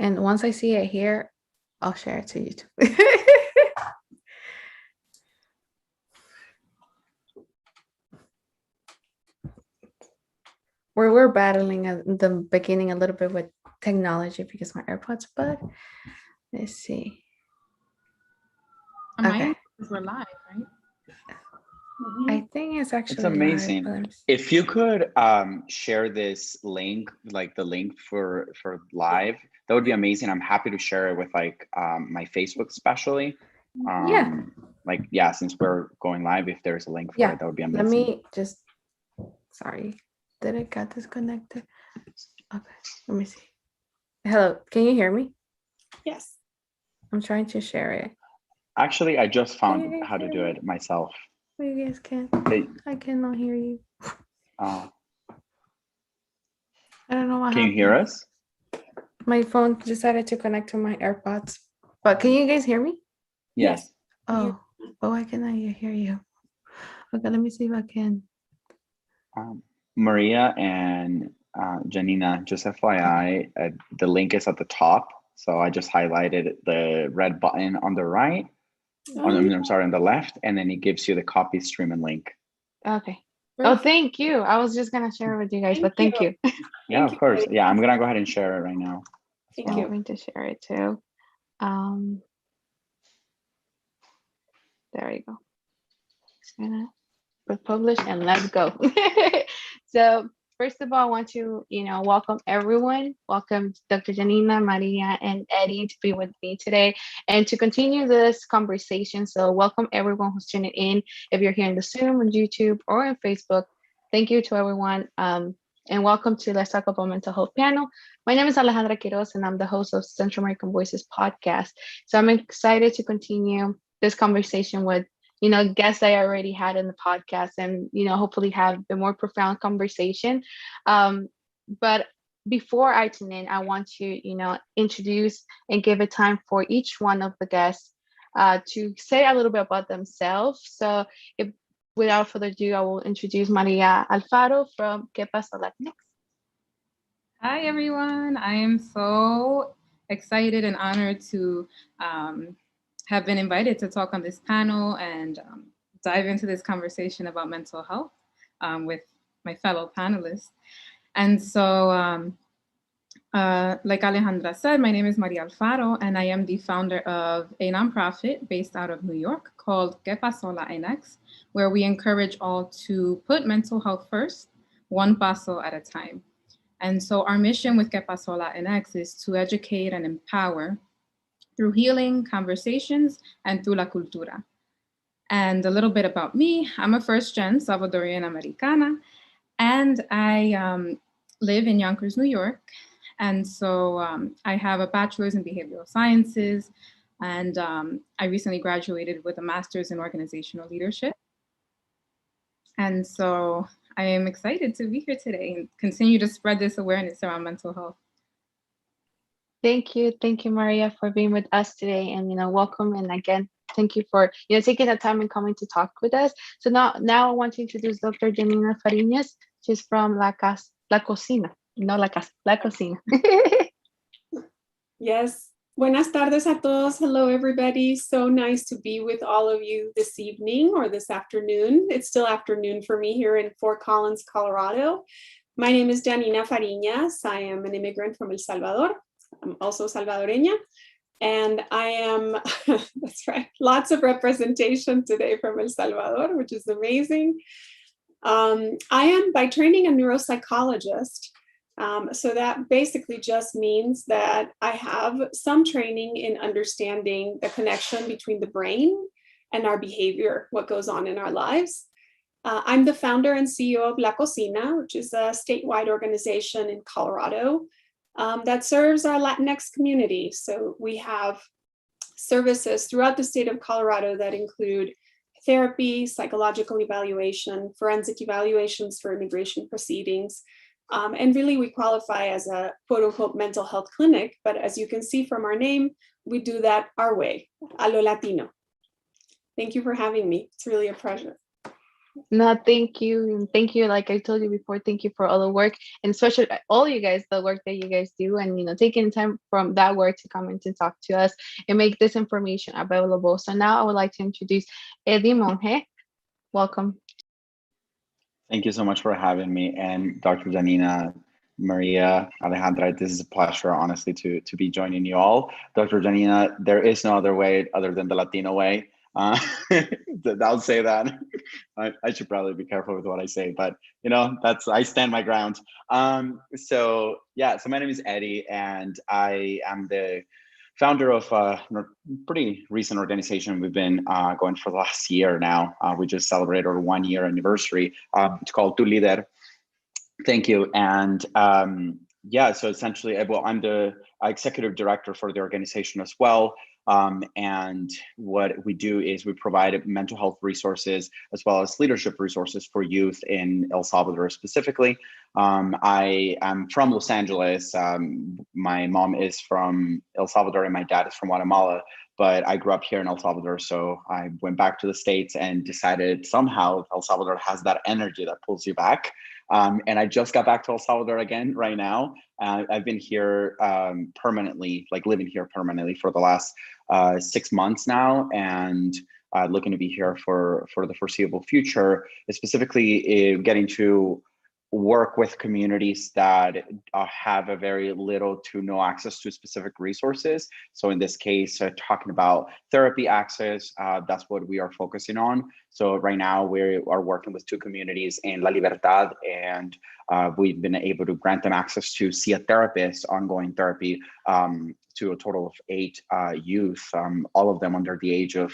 And once I see it here, I'll share it to you too. We're battling at the beginning a little bit with technology because my AirPods, but let's see. Okay. We're live, right? I think it's actually it's amazing. live, if you could share this link, like the link for live, that would be amazing. I'm happy to share it with like my Facebook especially. Since we're going live, if there's a link for it, that would be amazing. Let me just, sorry, did it get disconnected? Okay, let me see. Hello, can you hear me? Yes. I'm trying to share it. Actually, I just found how to do it myself. You guys can. I cannot hear you. I don't know what happened. Can you hear us? My phone decided to connect to my AirPods. But can you guys hear me? Yes. Oh, I cannot hear you. Okay, let me see if I can. Maria and Janina, just FYI, the link is at the top. So I just highlighted the red button on the right. On the left, and then it gives you the copy stream and link. Okay. Oh, thank you. I was just gonna share it with you guys, but thank you. Yeah, of course. Yeah, I'm gonna go ahead and share it right now. Thank you. I'm going to share it too. There you go. Just gonna publish and let's go. So first of all, I want to, welcome everyone. Welcome Dr. Janina, Maria, and Eddie to be with me today and to continue this conversation. So welcome everyone who's tuning in. If you're here in the Zoom, on YouTube, or on Facebook, thank you to everyone. And welcome to Let's Talk About Mental Health panel. My name is Alejandra Quiroz, and I'm the host of Central American Voices podcast. So I'm excited to continue this conversation with guests I already had in the podcast and, hopefully have a more profound conversation. But before I tune in, I want to, introduce and give a time for each one of the guests to say a little bit about themselves. So without further ado, I will introduce Maria Alfaro from Paso Latinx. Hi, everyone. I am so excited and honored to have been invited to talk on this panel and dive into this conversation about mental health with my fellow panelists. And so, like Alejandra said, my name is Maria Alfaro, and I am the founder of a nonprofit based out of New York called Paso Latinx, where we encourage all to put mental health first, one paso at a time. And so our mission with Paso Latinx is to educate and empower through healing, conversations, and through la cultura. And a little bit about me, I'm a first-gen Salvadoran Americana, and I live in Yonkers, New York. And so I have a bachelor's in behavioral sciences, and I recently graduated with a master's in organizational leadership. And so I am excited to be here today and continue to spread this awareness around mental health. Thank you, Maria, for being with us today, and welcome. And again, thank you for taking the time and coming to talk with us. So now I want to introduce Dr. Damina Farinas. She's from La Cocina. Yes. Buenas tardes a todos. Hello, everybody. So nice to be with all of you this evening or this afternoon. It's still afternoon for me here in Fort Collins, Colorado. My name is Damina Farinas. I am an immigrant from El Salvador. I'm also Salvadoreña. And I am, that's right, lots of representation today from El Salvador, which is amazing. I am by training a neuropsychologist. So that basically just means that I have some training in understanding the connection between the brain and our behavior, what goes on in our lives. I'm the founder and CEO of La Cocina, which is a statewide organization in Colorado that serves our Latinx community. So we have services throughout the state of Colorado that include therapy, psychological evaluation, forensic evaluations for immigration proceedings. And really, we qualify as a quote unquote mental health clinic. But as you can see from our name, we do that our way, a lo Latino. Thank you for having me. It's really a pleasure. No, thank you. And thank you. Like I told you before, thank you for all the work and especially all you guys, the work that you guys do and, taking time from that work to come and to talk to us and make this information available. So now I would like to introduce Eddie Monge. Welcome. Thank you so much for having me. And Dr. Janina, Maria, Alejandra, this is a pleasure, honestly, to be joining you all. Dr. Janina, there is no other way other than the Latino way. I'll say that. I should probably be careful with what I say, but I stand my ground. So my name is Eddie, and I am the founder of a pretty recent organization. We've been going for the last year now. We just celebrated our 1 year anniversary. It's called Tu Líder. Thank you. And so essentially, I'm the executive director for the organization as well. And what we do is we provide mental health resources as well as leadership resources for youth in El Salvador specifically. I am from Los Angeles. My mom is from El Salvador and my dad is from Guatemala, but I grew up here in El Salvador. So I went back to the States and decided somehow El Salvador has that energy that pulls you back. And I just got back to El Salvador again right now. I've been here permanently, like living here permanently for the last 6 months now, and looking to be here for the foreseeable future, specifically getting to work with communities that have a very little to no access to specific resources. So in this case, talking about therapy access, that's what we are focusing on. So right now we are working with 2 communities in La Libertad, and we've been able to grant them access to see a therapist, ongoing therapy, to a total of 8 youth, all of them under the age of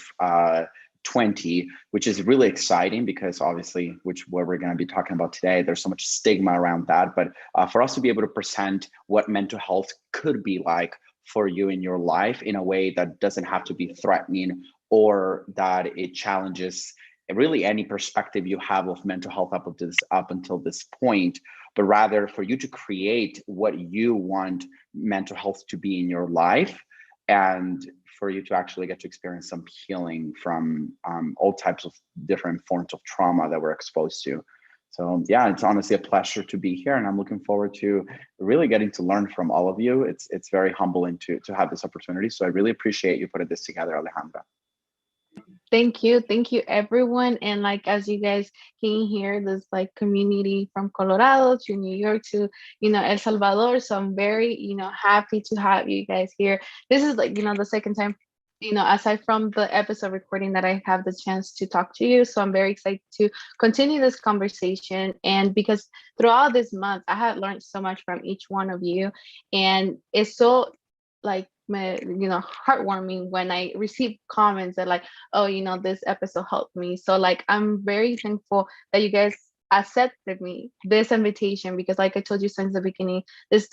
20, which is really exciting because obviously, what we're going to be talking about today, there's so much stigma around that. But for us to be able to present what mental health could be like for you in your life in a way that doesn't have to be threatening or that it challenges really any perspective you have of mental health up until this point, but rather for you to create what you want mental health to be in your life, and for you to actually get to experience some healing from all types of different forms of trauma that we're exposed to. So it's honestly a pleasure to be here, and I'm looking forward to really getting to learn from all of you. It's very humbling to have this opportunity. So I really appreciate you putting this together, Alejandra. Thank you everyone. And like as you guys can hear, this like community from Colorado to New York to El Salvador. So I'm very happy to have you guys here. This is like the second time aside from the episode recording that I have the chance to talk to you. So I'm very excited to continue this conversation. And because throughout this month I had learned so much from each one of you, and it's so like heartwarming when I receive comments that like, oh, this episode helped me. So like I'm very thankful that you guys accepted me this invitation, because like I told you since the beginning, this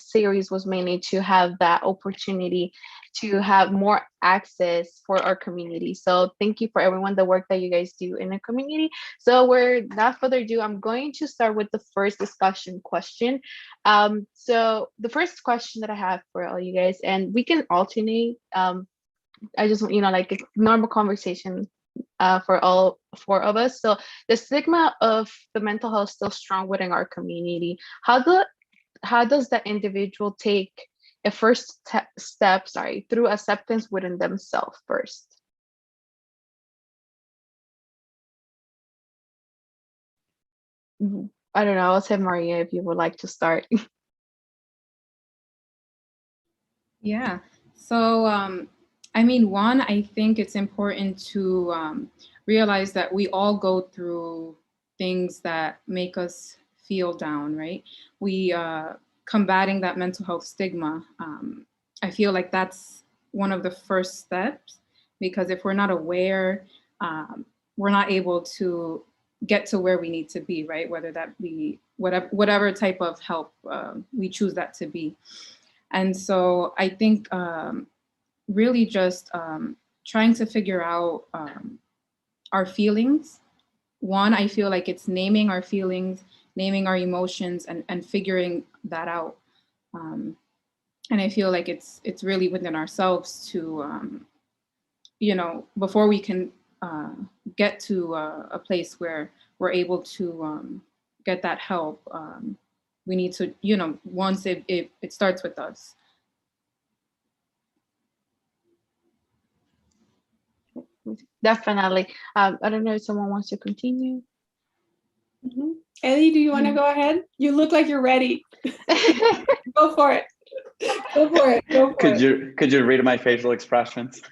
series was mainly to have that opportunity to have more access for our community. So thank you for everyone, the work that you guys do in the community. So without further ado, I'm going to start with the first discussion question. So the first question that I have for all you guys, and we can alternate. I just like a normal conversation for all 4 of us. So the stigma of the mental health still strong within our community. How does that individual take a first step through acceptance within themselves first? I don't know. I'll say Maria if you would like to start. Yeah. So, one, I think it's important to realize that we all go through things that make us feel down, right? We combating that mental health stigma. I feel like that's one of the first steps, because if we're not aware, we're not able to get to where we need to be, right? Whether that be whatever type of help we choose that to be. And so I think really just trying to figure out our feelings. One, I feel like it's naming our feelings, naming our emotions, and figuring that out. And I feel like it's really within ourselves to, before we can get to a place where we're able to get that help, we need to, once it starts with us. Definitely. I don't know if someone wants to continue. Mm-hmm. Ellie, do you want to go ahead? You look like you're ready. Go for it. Go for it. Go for it. Could you read my facial expressions?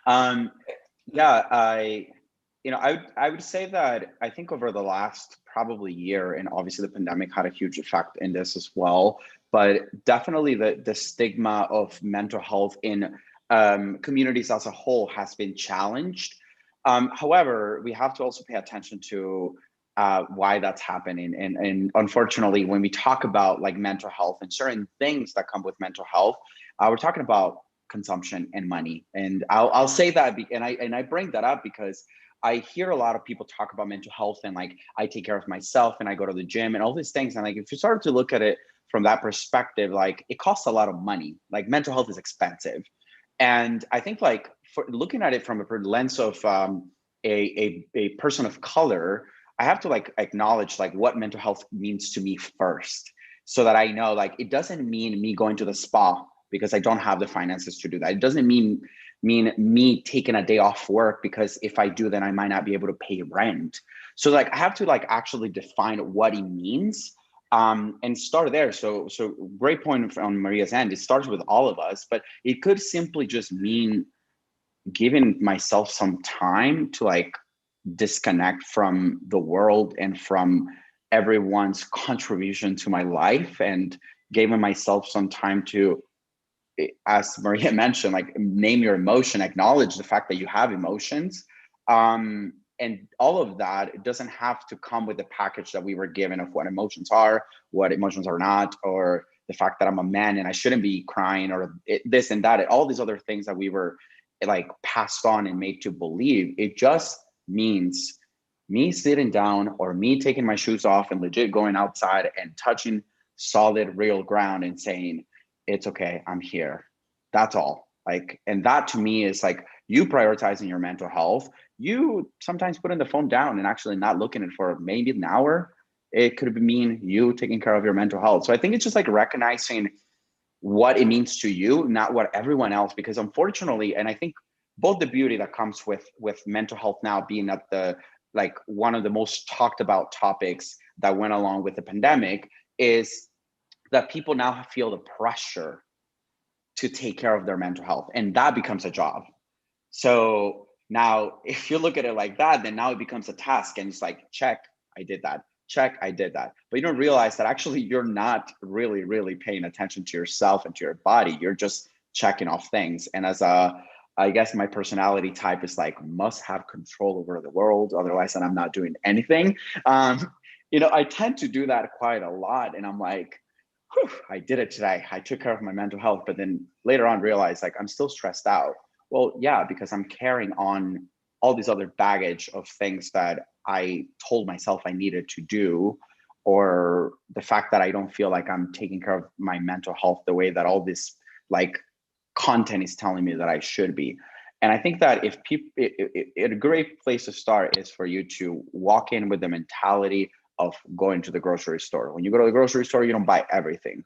Yeah, I would say that I think over the last probably year, and obviously the pandemic had a huge effect in this as well, but definitely the stigma of mental health in communities as a whole has been challenged. However, we have to also pay attention to why that's happening. And unfortunately, when we talk about like mental health and certain things that come with mental health, we're talking about consumption and money. And I'll say that, and I bring that up because I hear a lot of people talk about mental health and like, I take care of myself and I go to the gym and all these things. And like, if you start to look at it from that perspective, like it costs a lot of money. Like mental health is expensive. And I think like for looking at it from a lens of a person of color, I have to like acknowledge like what mental health means to me first, so that I know like it doesn't mean me going to the spa because I don't have the finances to do that. It doesn't mean me taking a day off work because if I do, then I might not be able to pay rent. So like I have to like actually define what it means and start there. So great point on Maria's end. It starts with all of us, but it could simply just mean giving myself some time to like disconnect from the world and from everyone's contribution to my life, and giving myself some time to, as Maria mentioned, like name your emotion, acknowledge the fact that you have emotions. And all of that, it doesn't have to come with the package that we were given of what emotions are not, or the fact that I'm a man and I shouldn't be crying, or this and that, all these other things that we were like passed on and made to believe. It just means me sitting down or me taking my shoes off and legit going outside and touching solid, real ground and saying, it's okay, I'm here. That's all. Like, and that to me is like you prioritizing your mental health. You sometimes putting the phone down and actually not looking at it for maybe an hour. It could mean you taking care of your mental health. So I think it's just like recognizing what it means to you, not what everyone else, because unfortunately, and I think both the beauty that comes with mental health now being at the like one of the most talked about topics that went along with the pandemic is that people now feel the pressure to take care of their mental health, and that becomes a job. So now if you look at it like that, then now it becomes a task, and it's like, check, I did that. Check, I did that. But you don't realize that actually you're not really paying attention to yourself and to your body. You're just checking off things. And as I guess my personality type is like, must have control over the world, otherwise then I'm not doing anything. I tend to do that quite a lot. And I'm like, whew, I did it today. I took care of my mental health, but then later on realized like I'm still stressed out. Well, yeah, because I'm carrying on all these other baggage of things that I told myself I needed to do, or the fact that I don't feel like I'm taking care of my mental health the way that all this like content is telling me that I should be. And I think that if people, a great place to start is for you to walk in with the mentality of going to the grocery store. When you go to the grocery store, you don't buy everything.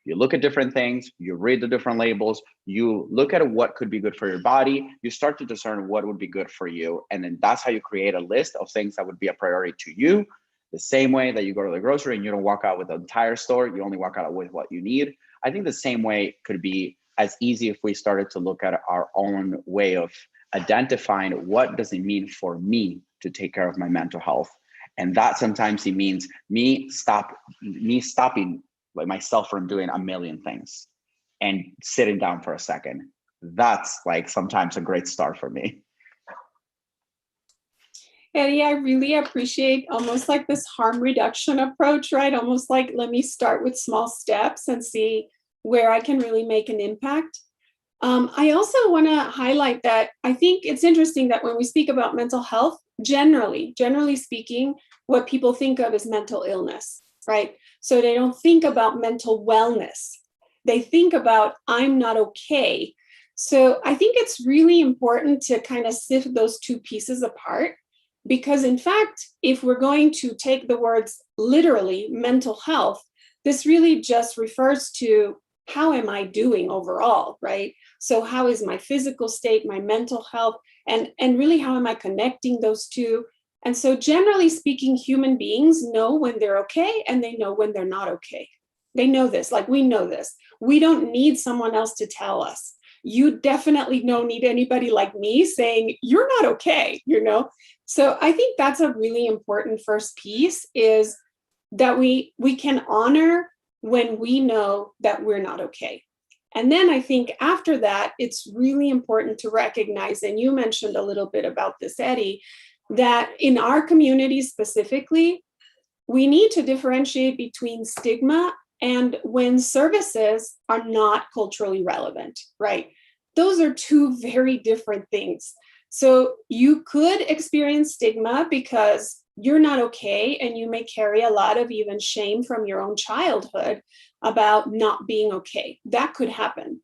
You look at different things, you read the different labels, you look at what could be good for your body, you start to discern what would be good for you. And then that's how you create a list of things that would be a priority to you. The same way that you go to the grocery and you don't walk out with the entire store, you only walk out with what you need. I think the same way could be as easy if we started to look at our own way of identifying what does it mean for me to take care of my mental health. And that sometimes it means me stopping like myself from doing a million things and sitting down for a second. That's like sometimes a great start for me. Eddie, I really appreciate almost like this harm reduction approach, right? Almost like, let me start with small steps and see where I can really make an impact. I also want to highlight that I think it's interesting that when we speak about mental health, generally speaking, what people think of is mental illness, right? So they don't think about mental wellness. They think about, I'm not okay. So I think it's really important to kind of sift those two pieces apart, because in fact, if we're going to take the words literally, mental health, this really just refers to how am I doing overall, right? So how is my physical state, my mental health, and really how am I connecting those two? And so generally speaking, human beings know when they're okay and they know when they're not okay. They know this, like we know this. We don't need someone else to tell us. You definitely don't need anybody like me saying, you're not okay, you know? So I think that's a really important first piece, is that we can honor when we know that we're not okay. And then I think after that, it's really important to recognize, and you mentioned a little bit about this, Eddie, that in our community specifically, we need to differentiate between stigma and when services are not culturally relevant, right? Those are two very different things. So you could experience stigma because you're not okay, and you may carry a lot of even shame from your own childhood about not being okay. That could happen.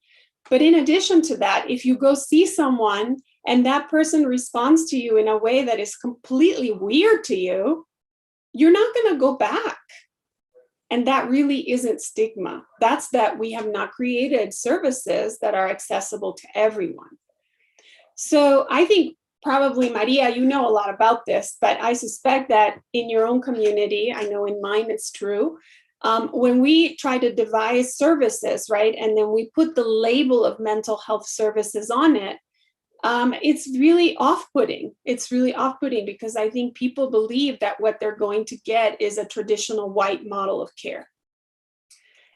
But in addition to that, if you go see someone and that person responds to you in a way that is completely weird to you, you're not going to go back. And that really isn't stigma. That's that we have not created services that are accessible to everyone. So I think probably, Maria, you know a lot about this, but I suspect that in your own community, I know in mine it's true, when we try to devise services, right, and then we put the label of mental health services on it, it's really off-putting. It's really off-putting because I think people believe that what they're going to get is a traditional white model of care.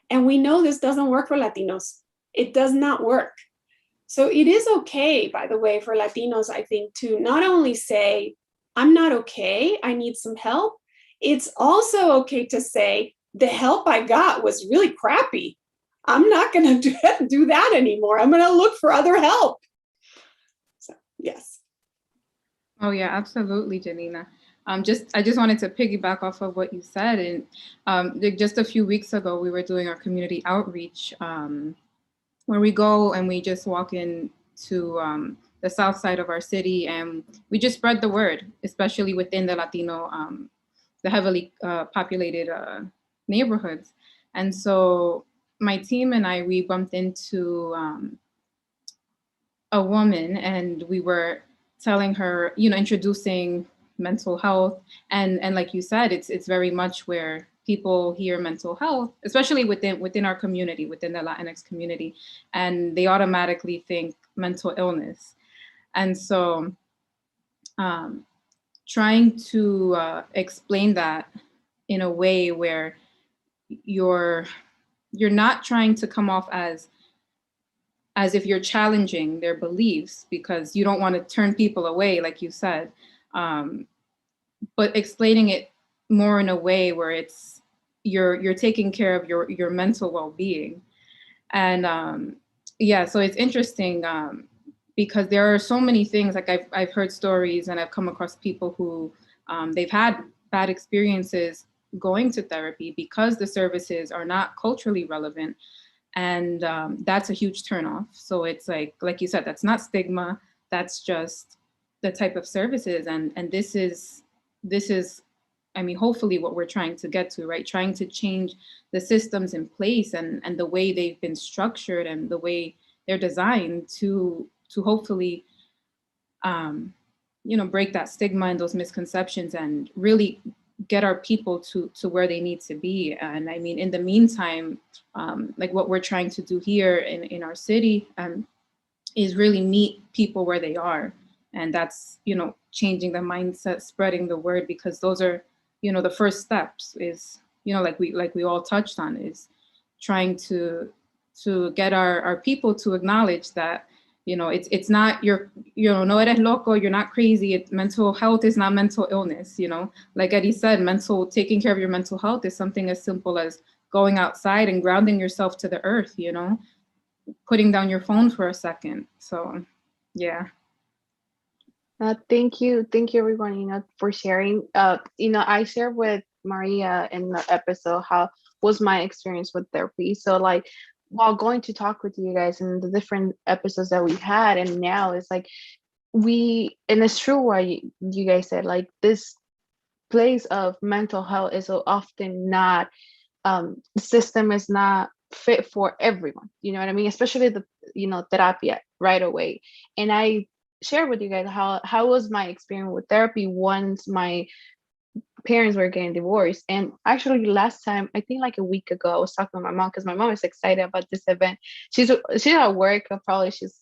And we know this doesn't work for Latinos. It does not work. So it is okay, by the way, for Latinos, I think, to not only say, I'm not okay, I need some help. It's also okay to say, the help I got was really crappy. I'm not going to do that anymore. I'm going to look for other help. So, yes. Oh yeah, absolutely, Janina. I just wanted to piggyback off of what you said. And just a few weeks ago, we were doing our community outreach, where we go and we just walk into the south side of our city, and we just spread the word, especially within the Latino, the heavily populated neighborhoods. And so my team and I, we bumped into a woman, and we were telling her, introducing mental health, and like you said, it's very much where people hear mental health, especially within our community, within the Latinx community, and they automatically think mental illness. And so trying to explain that in a way where you're not trying to come off as if you're challenging their beliefs, because you don't want to turn people away, like you said, but explaining it more in a way where it's you're taking care of your mental well-being. And yeah, so it's interesting because there are so many things, like I've heard stories and I've come across people who they've had bad experiences going to therapy because the services are not culturally relevant. And that's a huge turnoff. So it's like you said, that's not stigma. That's just the type of services. And this is, I mean, hopefully what we're trying to get to, right? Trying to change the systems in place and the way they've been structured and the way they're designed to hopefully, break that stigma and those misconceptions and really get our people to where they need to be. And I mean, in the meantime, like what we're trying to do here in our city is really meet people where they are. And that's, changing the mindset, spreading the word, because those are, the first steps is, like we all touched on, is trying to get our people to acknowledge that, it's not no eres loco, you're not crazy. Mental health is not mental illness, Like Eddie said, taking care of your mental health is something as simple as going outside and grounding yourself to the earth, putting down your phone for a second. So, yeah. Thank you everyone, for sharing. I shared with Maria in the episode how was my experience with therapy. So like while going to talk with you guys and the different episodes that we had, and now it's like and it's true what you guys said, like this place of mental health is so often not, the system is not fit for everyone, you know what I mean, especially the, therapy right away. And I share with you guys how was my experience with therapy once my parents were getting divorced. And actually last time, I think like a week ago, I was talking with my mom because my mom is excited about this event. She's at work, probably she's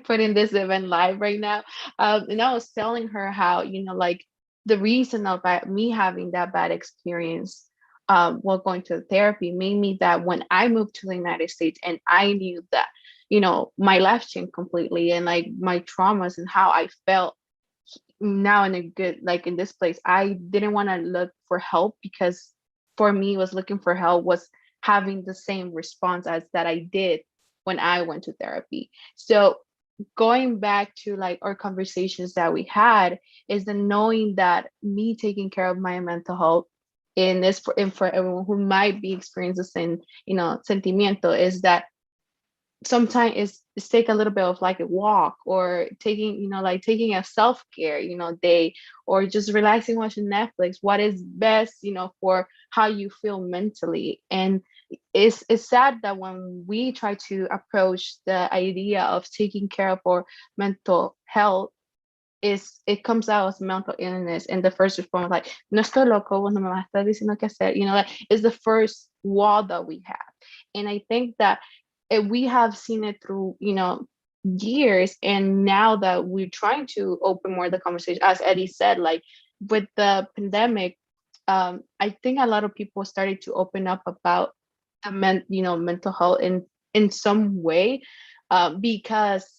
putting this event live right now. And I was telling her how, like the reason about me having that bad experience while going to therapy made me that when I moved to the United States and I knew that, my life changed completely, and like my traumas and how I felt now in a good, like in this place, I didn't want to look for help, because for me was looking for help was having the same response as that I did when I went to therapy. So going back to like our conversations that we had, is the knowing that me taking care of my mental health in this, and for everyone who might be experiencing the same, sentimiento, is that sometimes it's take a little bit of like a walk, or taking, like taking a self-care, day, or just relaxing, watching Netflix, what is best, for how you feel mentally. And it's sad that when we try to approach the idea of taking care of our mental health, it comes out as mental illness, and the first response like, no estoy loco, vos no me vas a estar diciendo qué hacer, like is the first wall that we have. And I think that we have seen it through, years, and now that we're trying to open more the conversation, as Eddie said, like with the pandemic, I think a lot of people started to open up about the mental health in some way, because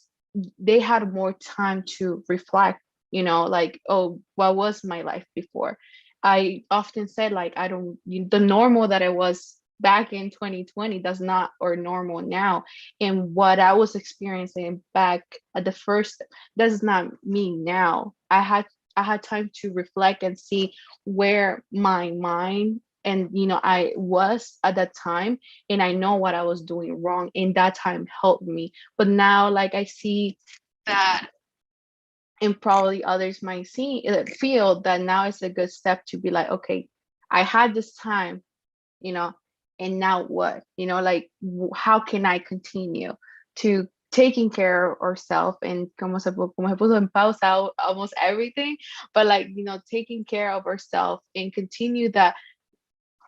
they had more time to reflect, like, oh, what was my life before? I often said, like, I don't, the normal that I was back in 2020 does not, or normal now, and what I was experiencing back at the first does not mean now. I had time to reflect and see where my mind and, I was at that time, and I know what I was doing wrong, and that time helped me. But now, like, I see that, and probably others might feel that now it's a good step to be like, okay, I had this time, you know and now what, like, how can I continue to taking care of ourselves, and como se puso en pausa almost everything, but like, taking care of ourselves and continue that.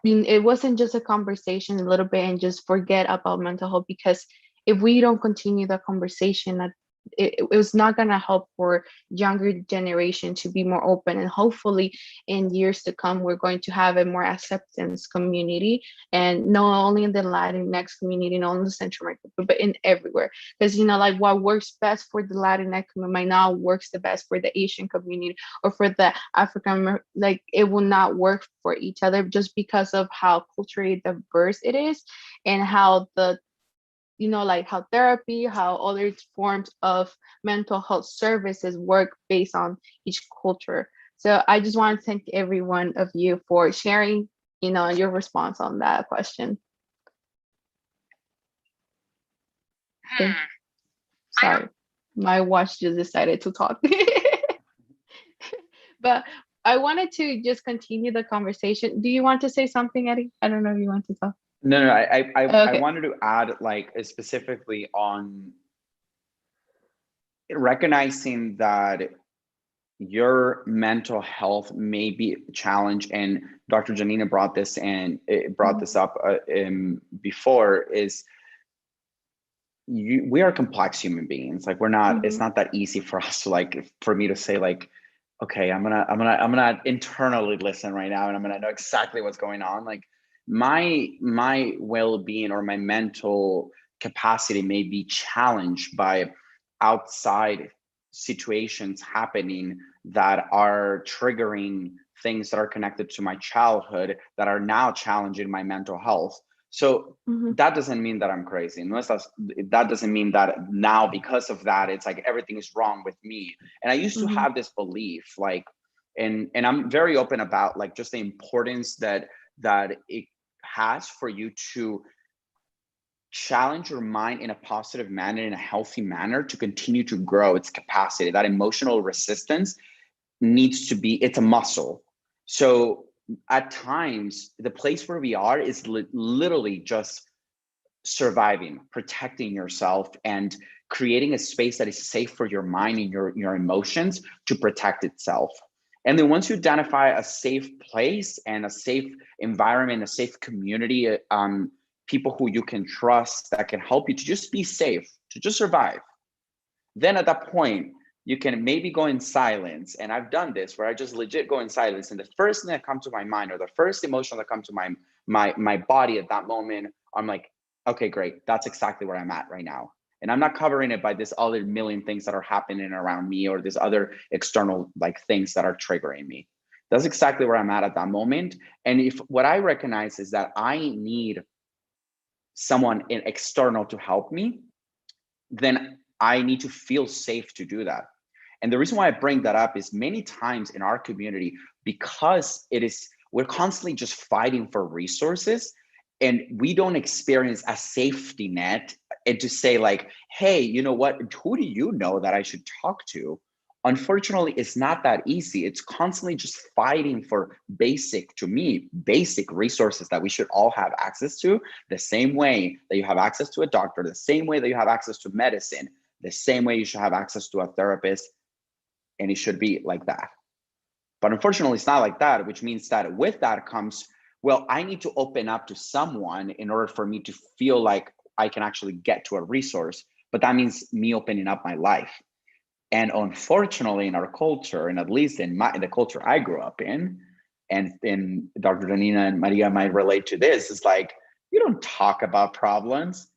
I mean, it wasn't just a conversation a little bit and just forget about mental health, because if we don't continue the conversation, it was not going to help for younger generation to be more open. And hopefully in years to come, we're going to have a more acceptance community, and not only in the Latinx community, not only in the Central America, but in everywhere. Because, like what works best for the Latinx community might not works the best for the Asian community, or for the African, like it will not work for each other, just because of how culturally diverse it is, and how the like how therapy, how other forms of mental health services work based on each culture. So I just want to thank every one of you for sharing, your response on that question. Sorry, my watch just decided to talk. But I wanted to just continue the conversation. Do you want to say something, Eddie? I don't know if you want to talk. No, I Okay. wanted to add, like, specifically on recognizing that your mental health may be challenged, and Dr. Janina brought this up before, is we are complex human beings. Like, we're not, it's not that easy for us to, like, for me to say, like, okay, I'm gonna internally listen right now, and I'm gonna know exactly what's going on. Like, my well-being or my mental capacity may be challenged by outside situations happening that are triggering things that are connected to my childhood that are now challenging my mental health. So that doesn't mean that I'm crazy. That doesn't mean that now, because of that, it's like everything is wrong with me. And I used to have this belief, like, and I'm very open about, like, just the importance that it has for you to challenge your mind in a positive manner, in a healthy manner, to continue to grow its capacity. That emotional resistance needs to be, it's a muscle. So at times, the place where we are is literally just surviving, protecting yourself, and creating a space that is safe for your mind and your emotions to protect itself. And then once you identify a safe place and a safe environment, a safe community, people who you can trust that can help you to just be safe, to just survive, then at that point, you can maybe go in silence. And I've done this where I just legit go in silence. And the first thing that comes to my mind, or the first emotion that comes to my body at that moment, I'm like, okay, great. That's exactly where I'm at right now. And I'm not covering it by this other million things that are happening around me, or this other external like things that are triggering me. That's exactly where I'm at that moment. And if what I recognize is that I need someone external to help me, then I need to feel safe to do that. And the reason why I bring that up is many times in our community, because we're constantly just fighting for resources, and we don't experience a safety net and to say like, hey, you know what, who do you know that I should talk to? Unfortunately, it's not that easy. It's constantly just fighting for basic resources that we should all have access to, the same way that you have access to a doctor, the same way that you have access to medicine, the same way you should have access to a therapist, and it should be like that. But unfortunately, it's not like that, which means that with that comes, well, I need to open up to someone in order for me to feel like I can actually get to a resource. But that means me opening up my life. And unfortunately, in our culture, and at least in the culture I grew up in, and Dr. Danina and Maria might relate to this, is like, you don't talk about problems.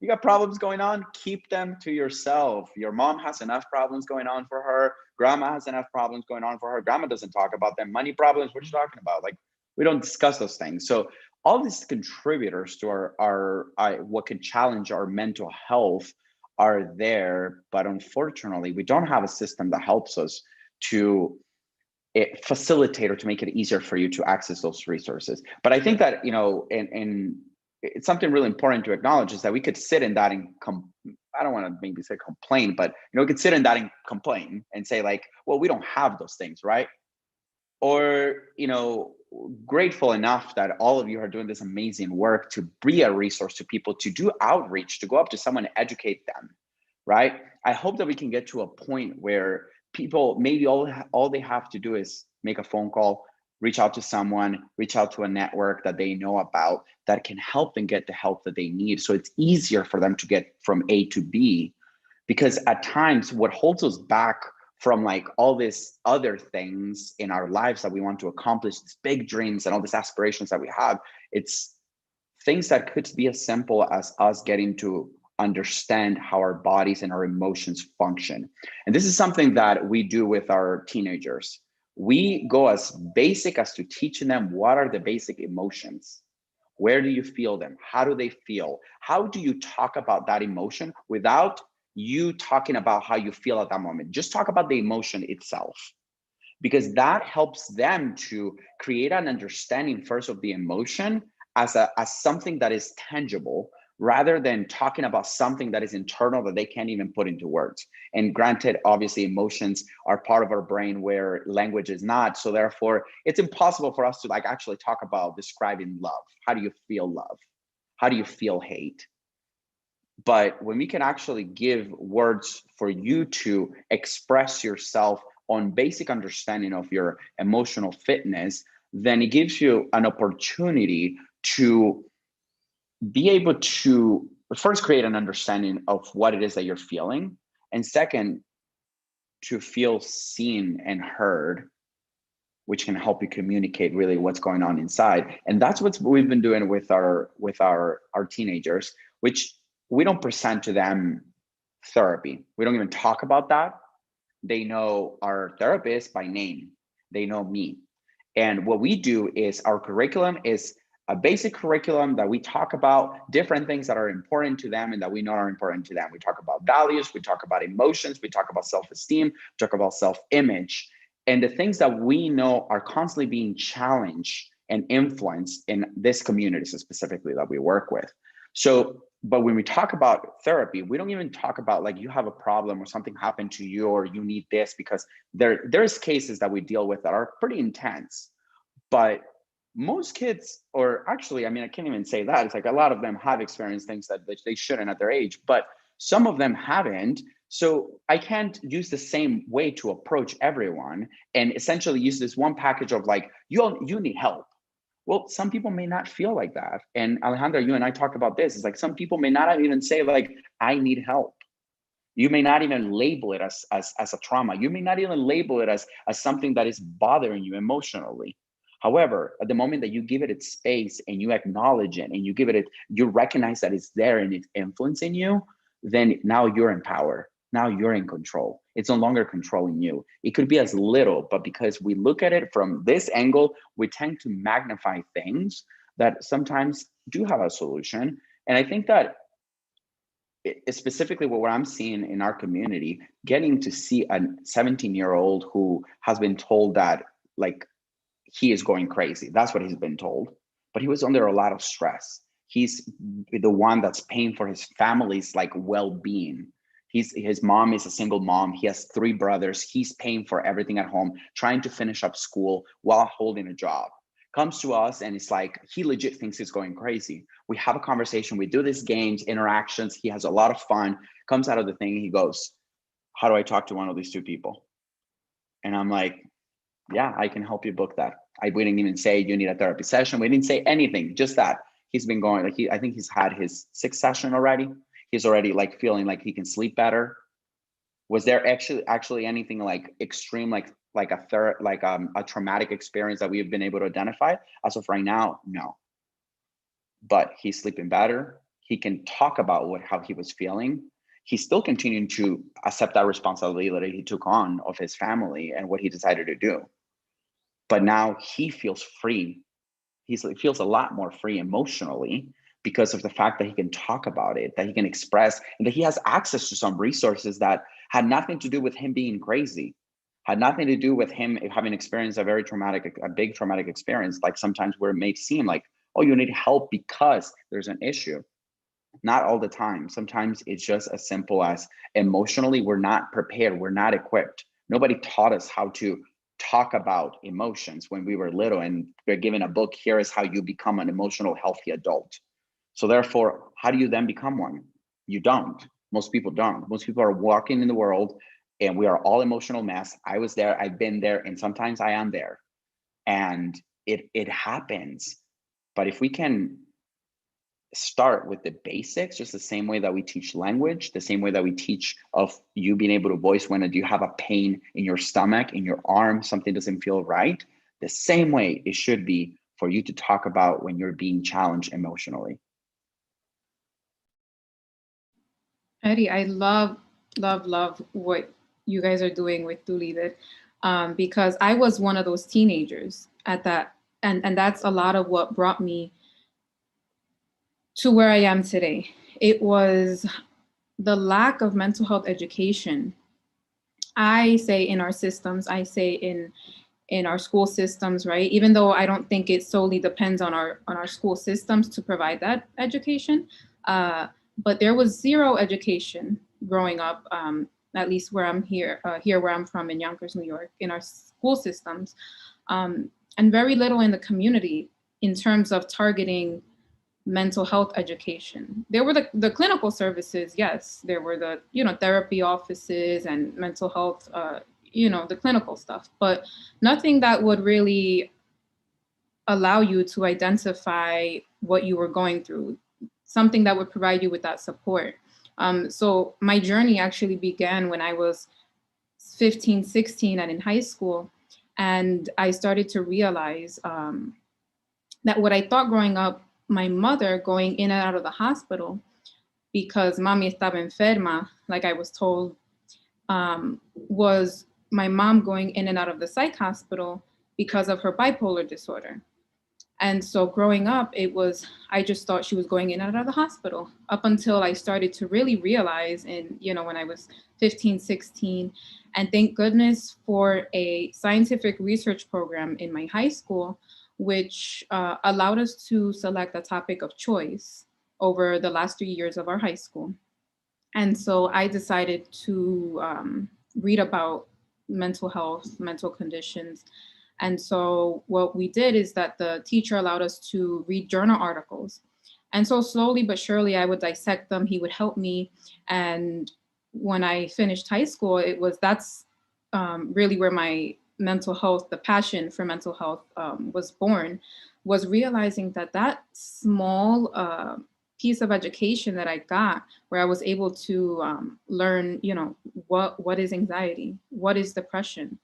You got problems going on, keep them to yourself. Your mom has enough problems going on for her. Grandma has enough problems going on for her. Grandma doesn't talk about them. Money problems, what are you talking about? Like, we don't discuss those things. So all these contributors to our what can challenge our mental health are there, but unfortunately, we don't have a system that helps us to facilitate or to make it easier for you to access those resources. But I think that, you know, and it's something really important to acknowledge, is that we could sit in that and I don't want to maybe say complain, but, you know, we could sit in that and complain and say like, well, we don't have those things, right? Or, you know, grateful enough that all of you are doing this amazing work to be a resource to people, to do outreach, to go up to someone and educate them, right? I hope that we can get to a point where people, maybe all they have to do is make a phone call, reach out to someone, reach out to a network that they know about that can help them get the help that they need. So it's easier for them to get from A to B. Because at times what holds us back from like all these other things in our lives that we want to accomplish, these big dreams and all these aspirations that we have, it's things that could be as simple as us getting to understand how our bodies and our emotions function. And this is something that we do with our teenagers. We go as basic as to teaching them what are the basic emotions. Where do you feel them? How do they feel? How do you talk about that emotion without you talking about how you feel at that moment? Just talk about the emotion itself, because that helps them to create an understanding first of the emotion as something that is tangible, rather than talking about something that is internal that they can't even put into words. And granted, obviously emotions are part of our brain where language is not. So therefore it's impossible for us to like actually talk about describing love. How do you feel love? How do you feel hate? But when we can actually give words for you to express yourself on basic understanding of your emotional fitness, then it gives you an opportunity to be able to first create an understanding of what it is that you're feeling, and second, to feel seen and heard, which can help you communicate really what's going on inside. And that's what we've been doing with our teenagers, which we don't present to them therapy. We don't even talk about that. They know our therapist by name. They know me. And what we do is our curriculum is a basic curriculum that we talk about different things that are important to them and that we know are important to them. We talk about values, we talk about emotions, we talk about self-esteem, we talk about self-image, and the things that we know are constantly being challenged and influenced in this community specifically that we work with. So But when we talk about therapy, we don't even talk about like you have a problem or something happened to you or you need this, because there's cases that we deal with that are pretty intense. But most kids, or actually, I mean, I can't even say that. It's like a lot of them have experienced things that they shouldn't at their age, but some of them haven't. So I can't use the same way to approach everyone and essentially use this one package of like, you need help. Well, some people may not feel like that. And Alejandra, you and I talked about this. It's like some people may not even say like, I need help. You may not even label it as a trauma. You may not even label it as something that is bothering you emotionally. However, at the moment that you give it its space and you acknowledge it and you recognize that it's there and it's influencing you, then now you're in power. Now you're in control. It's no longer controlling you. It could be as little, but because we look at it from this angle, we tend to magnify things that sometimes do have a solution. And I think that specifically what I'm seeing in our community, getting to see a 17-year-old who has been told that like he is going crazy. That's what he's been told. But he was under a lot of stress. He's the one that's paying for his family's like well-being. His mom is a single mom. He has 3 brothers. He's paying for everything at home, trying to finish up school while holding a job. Comes to us and it's like, he legit thinks he's going crazy. We have a conversation. We do these games, interactions. He has a lot of fun. Comes out of the thing. He goes, how do I talk to one of these 2 people? And I'm like, yeah, I can help you book that. We didn't even say you need a therapy session. We didn't say anything, just that. He's been going, like I think he's had his 6th session already. He's already like feeling like he can sleep better. Was there actually anything like extreme, like a traumatic experience that we have been able to identify? As of right now, no. But he's sleeping better. He can talk about how he was feeling. He's still continuing to accept that responsibility that he took on of his family and what he decided to do. But now he feels free. He feels a lot more free emotionally because of the fact that he can talk about it, that he can express, and that he has access to some resources that had nothing to do with him being crazy, had nothing to do with him having experienced a big traumatic experience. Like sometimes where it may seem like, oh, you need help because there's an issue. Not all the time. Sometimes it's just as simple as emotionally, we're not prepared. We're not equipped. Nobody taught us how to talk about emotions when we were little, and we're given a book. Here is how you become an emotional, healthy adult. So therefore, how do you then become one? You don't. Most people don't. Most people are walking in the world and we are all emotional mess. I was there, I've been there, and sometimes I am there. And it happens. But if we can start with the basics, just the same way that we teach language, the same way that we teach of you being able to voice when you have a pain in your stomach, in your arm, something doesn't feel right, the same way it should be for you to talk about when you're being challenged emotionally. Eddie, I love what you guys are doing with Tu Líder, because I was one of those teenagers at that, and that's a lot of what brought me to where I am today. It was the lack of mental health education. I say in our systems, I say in our school systems, right? Even though I don't think it solely depends on our school systems to provide that education, but there was zero education growing up, at least where I'm here where I'm from in Yonkers, New York, in our school systems, and very little in the community in terms of targeting mental health education. There were the clinical services, yes. There were the therapy offices and mental health, the clinical stuff, but nothing that would really allow you to identify what you were going through, something that would provide you with that support. So my journey actually began when I was 15, 16 and in high school. And I started to realize that what I thought growing up, my mother going in and out of the hospital because mami estaba enferma, like I was told, was my mom going in and out of the psych hospital because of her bipolar disorder. And so growing up, I just thought she was going in and out of the hospital up until I started to really realize when I was 15, 16, and thank goodness for a scientific research program in my high school, which allowed us to select a topic of choice over the last 3 years of our high school. And so I decided to read about mental health, mental conditions. And so what we did is that the teacher allowed us to read journal articles. And so slowly but surely I would dissect them. He would help me. And when I finished high school, that's really where my mental health, the passion for mental health was born, was realizing that small piece of education that I got, where I was able to learn, what is anxiety, what is depression,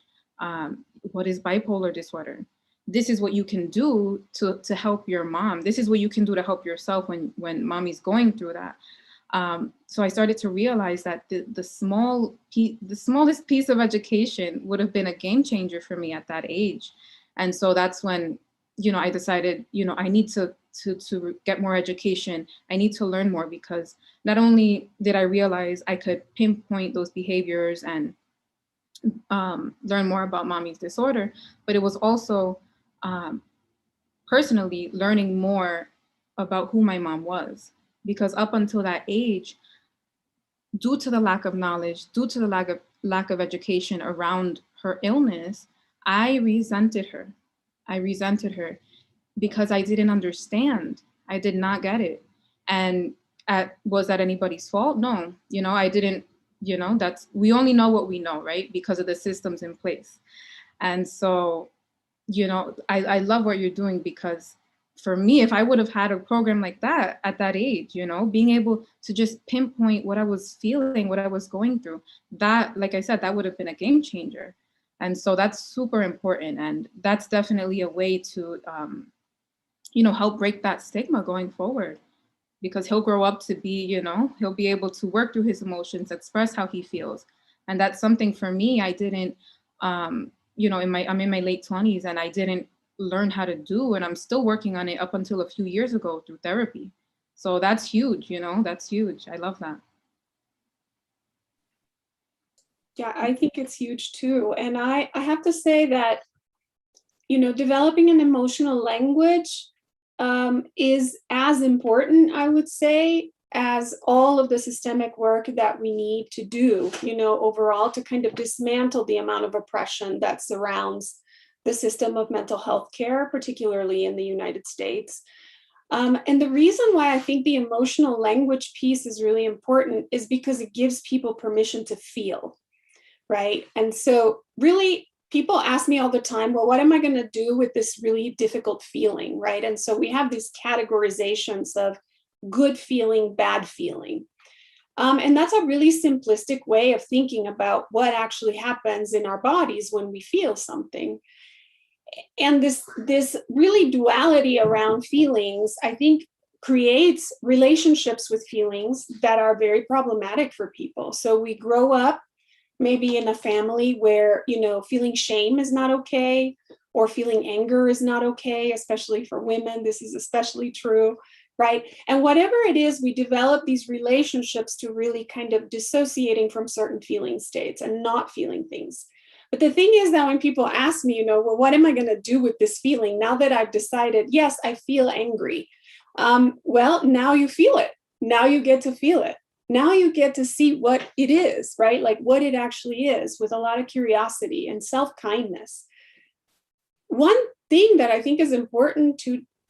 what is bipolar disorder. This is what you can do to help your mom. This is what you can do to help yourself when mommy's going through that. So I started to realize that the smallest piece of education would have been a game changer for me at that age. And so that's when, I decided, I need to get more education. I need to learn more, because not only did I realize I could pinpoint those behaviors and learn more about mommy's disorder, but it was also personally learning more about who my mom was. Because up until that age, due to the lack of knowledge, due to the lack of education around her illness, I resented her. Because I didn't understand. I did not get it. And was that anybody's fault? No, I didn't, we only know what we know, right? Because of the systems in place. And so, I love what you're doing, because for me, if I would have had a program like that at that age, being able to just pinpoint what I was feeling, what I was going through, that, like I said, that would have been a game changer. And so that's super important. And that's definitely a way to, help break that stigma going forward, because he'll grow up to be, he'll be able to work through his emotions, express how he feels. And that's something for me, I didn't, I'm in my late 20s, and I didn't learn how to do, and I'm still working on it up until a few years ago through therapy. So that's huge, that's huge. I love that. Yeah, I think it's huge too. And I have to say that, developing an emotional language is as important, I would say, as all of the systemic work that we need to do, overall, to kind of dismantle the amount of oppression that surrounds the system of mental health care, particularly in the United States. And the reason why I think the emotional language piece is really important is because it gives people permission to feel, right? And so really, people ask me all the time, well, what am I going to do with this really difficult feeling, right? And so we have these categorizations of good feeling, bad feeling. And that's a really simplistic way of thinking about what actually happens in our bodies when we feel something. And this really duality around feelings, I think, creates relationships with feelings that are very problematic for people. So we grow up maybe in a family where, feeling shame is not okay, or feeling anger is not okay, especially for women. This is especially true, right? And whatever it is, we develop these relationships to really kind of dissociating from certain feeling states and not feeling things. But the thing is that when people ask me, well, what am I going to do with this feeling now that I've decided, yes, I feel angry? Well, now you feel it. Now you get to feel it. Now you get to see what it is, right? Like what it actually is, with a lot of curiosity and self-kindness. One thing that I think is important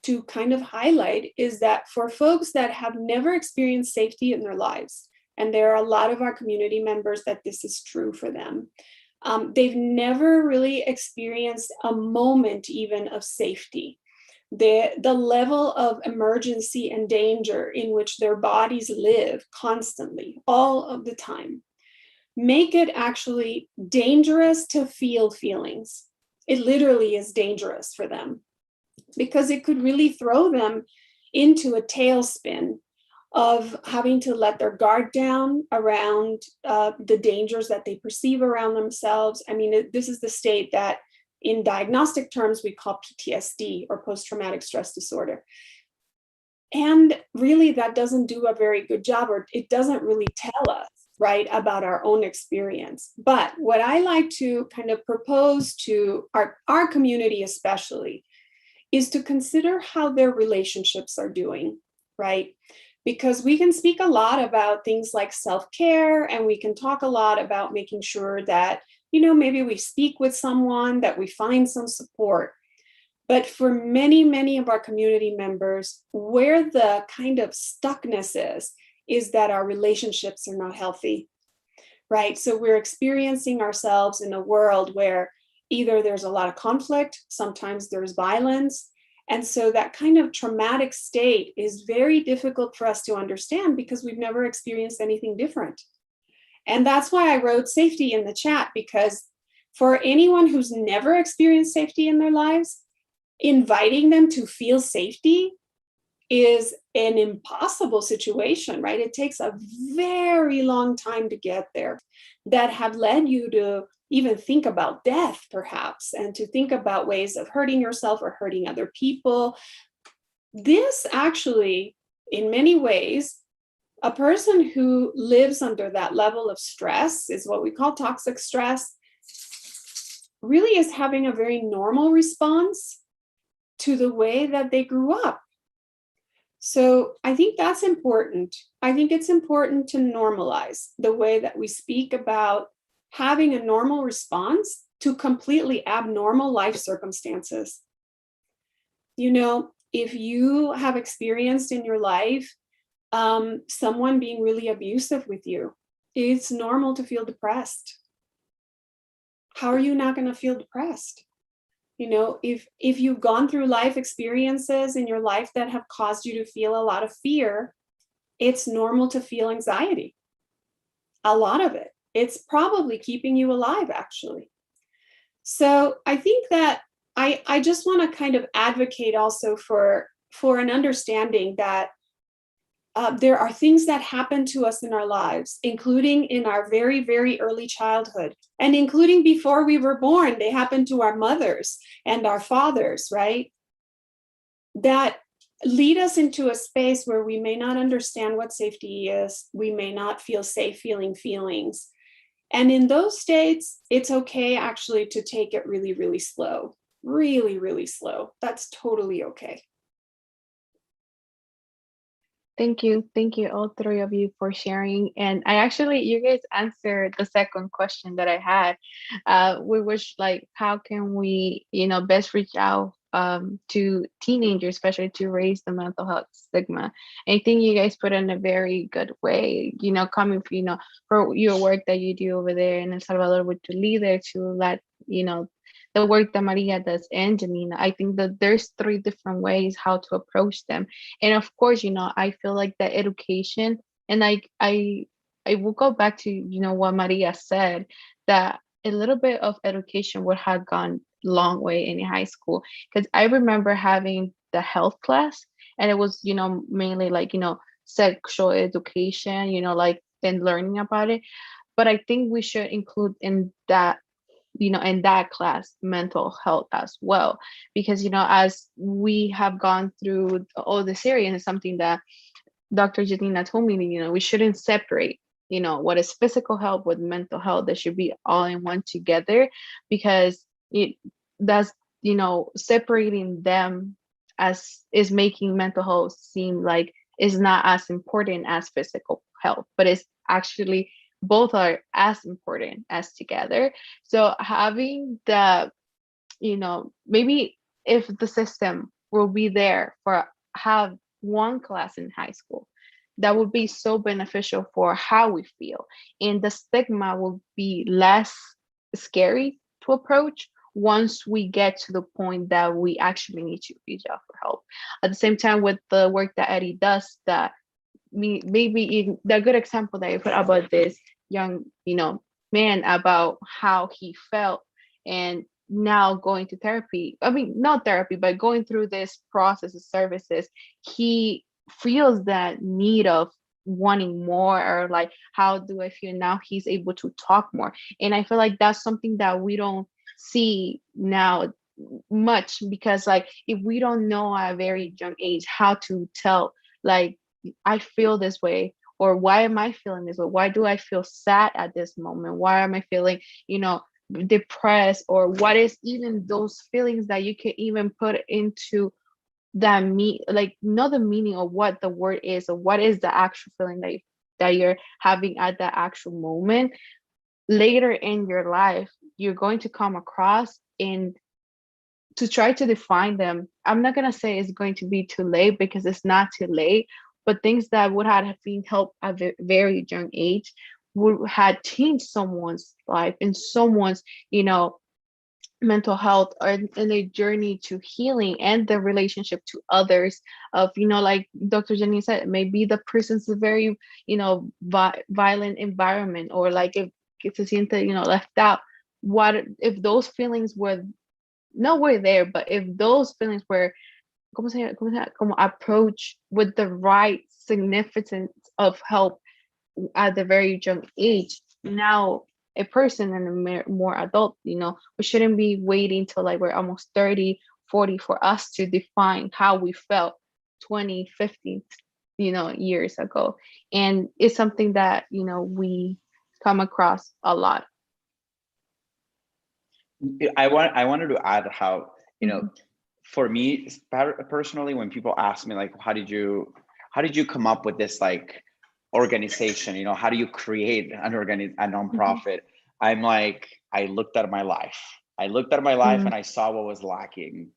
to kind of highlight is that for folks that have never experienced safety in their lives, and there are a lot of our community members that this is true for them, they've never really experienced a moment even of safety. The level of emergency and danger in which their bodies live constantly, all of the time, make it actually dangerous to feel feelings. It literally is dangerous for them, because it could really throw them into a tailspin of having to let their guard down around the dangers that they perceive around themselves. I mean, this is the state that in diagnostic terms we call PTSD, or post-traumatic stress disorder. And really that doesn't do a very good job, or it doesn't really tell us, right, about our own experience. But what I like to kind of propose to our community especially is to consider how their relationships are doing, right? because we can speak a lot about things like self-care, and we can talk a lot about making sure that, maybe we speak with someone, that we find some support. But for many, many of our community members, where the kind of stuckness is that our relationships are not healthy, right? So we're experiencing ourselves in a world where either there's a lot of conflict, sometimes there's violence. And so that kind of traumatic state is very difficult for us to understand because we've never experienced anything different. And that's why I wrote safety in the chat, because for anyone who's never experienced safety in their lives, inviting them to feel safety is an impossible situation, right? It takes a very long time to get there, that have led you to even think about death, perhaps, and to think about ways of hurting yourself or hurting other people. This actually, in many ways, a person who lives under that level of stress, is what we call toxic stress, really is having a very normal response to the way that they grew up. So I think that's important. I think it's important to normalize the way that we speak about having a normal response to completely abnormal life circumstances. If you have experienced in your life someone being really abusive with you, it's normal to feel depressed. How are you not going to feel depressed? If you've gone through life experiences in your life that have caused you to feel a lot of fear, it's normal to feel anxiety. A lot of it. It's probably keeping you alive, actually. So I think that I just want to kind of advocate also for an understanding that there are things that happen to us in our lives, including in our very, very early childhood, and including before we were born. They happen to our mothers and our fathers, right? That lead us into a space where we may not understand what safety is. We may not feel safe feeling feelings. And in those states, it's okay actually to take it really, really slow, really, really slow. That's totally okay. Thank you, all three of you, for sharing. And you guys answered the second question that I had. We wish, like, how can we, best reach out to teenagers, especially to raise the mental health stigma. I think you guys put in a very good way, coming from, for your work that you do over there in El Salvador with the leader, to let, the work that Maria does and Damina. I think that there's three different ways how to approach them. And of course, I feel like the education, and I will go back to, what Maria said, that a little bit of education would have gone long way in high school. Because I remember having the health class, and it was, mainly like, sexual education, like, and learning about it. But I think we should include in that, in that class, mental health as well, because as we have gone through all this area, and it's something that Dr. Janina told me, we shouldn't separate, what is physical health with mental health. They should be all in one together, because it does, separating them as is making mental health seem like is not as important as physical health, but it's actually both are as important as together. So having the, maybe if the system will be there for have one class in high school, that would be so beneficial for how we feel, and the stigma will be less scary to approach once we get to the point that we actually need to reach out for help. At the same time, with the work that Eddie does, that maybe the good example that you put about this young, man, about how he felt, and now going to therapy. I mean, not therapy, but going through this process of services, he feels that need of wanting more, or like, how do I feel now? He's able to talk more. And I feel like that's something that we don't see now much, because like, if we don't know at a very young age how to tell, like, I feel this way, or why am I feeling this way? Why do I feel sad at this moment? Why am I feeling, depressed? Or what is even those feelings that you can even put into like know the meaning of what the word is, or what is the actual feeling that you're having at that actual moment, later in your life you're going to come across, and to try to define them. I'm not going to say it's going to be too late, because it's not too late, but things that would have been helped at a very young age would have changed someone's life and someone's, mental health, or in a journey to healing and the relationship to others. Of, like Dr. Jenny said, maybe the person's a very, violent environment, or like if se siente, left out. What if those feelings were nowhere there, but if those feelings were, como approach with the right significance of help at the very young age, now a person and a more adult, we shouldn't be waiting till like we're almost 30, 40 for us to define how we felt 20, 50, years ago. And it's something that, we come across a lot. I wanted to add how, for me personally, when people ask me like, how did you come up with this like organization? How do you create a nonprofit? I'm like, I looked at my life. And I saw what was lacking.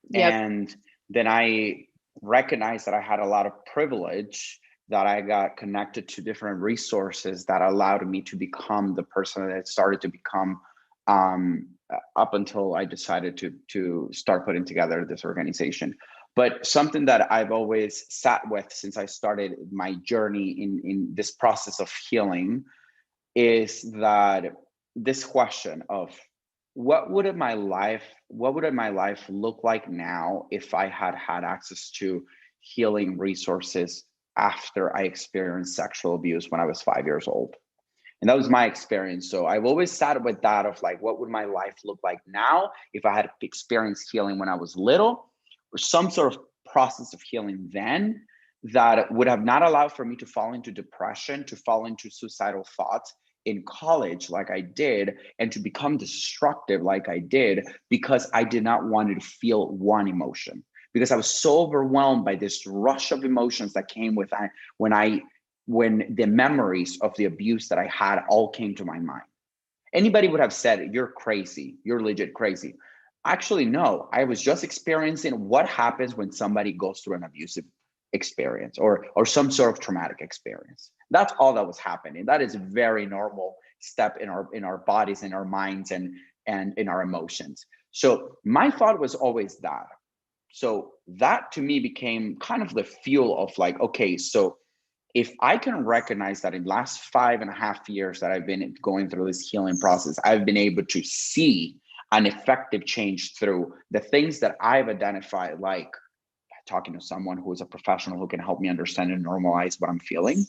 Yep. And then I recognized that I had a lot of privilege, that I got connected to different resources that allowed me to become the person that I started to become, up until I decided to start putting together this organization. But something that I've always sat with since I started my journey in this process of healing is that this question of what would my life look like now if I had access to healing resources after I experienced sexual abuse when I was 5 years old. And that was my experience. So I've always sat with that of like, what would my life look like now if I had experienced healing when I was little, or some sort of process of healing then that would have not allowed for me to fall into depression, to fall into suicidal thoughts in college like I did, and to become destructive like I did, because I did not want to feel one emotion, because I was so overwhelmed by this rush of emotions that came with when the memories of the abuse that I had all came to my mind. Anybody would have said, you're crazy, you're legit crazy. Actually, no, I was just experiencing what happens when somebody goes through an abusive experience or some sort of traumatic experience. That's all that was happening. That is a very normal step in our bodies, in our minds, and in our emotions. So my thought was always that. So that to me became kind of the fuel of like, okay, so if I can recognize that in the last 5.5 years that I've been going through this healing process, I've been able to see an effective change through the things that I've identified, like talking to someone who is a professional who can help me understand and normalize what I'm feeling.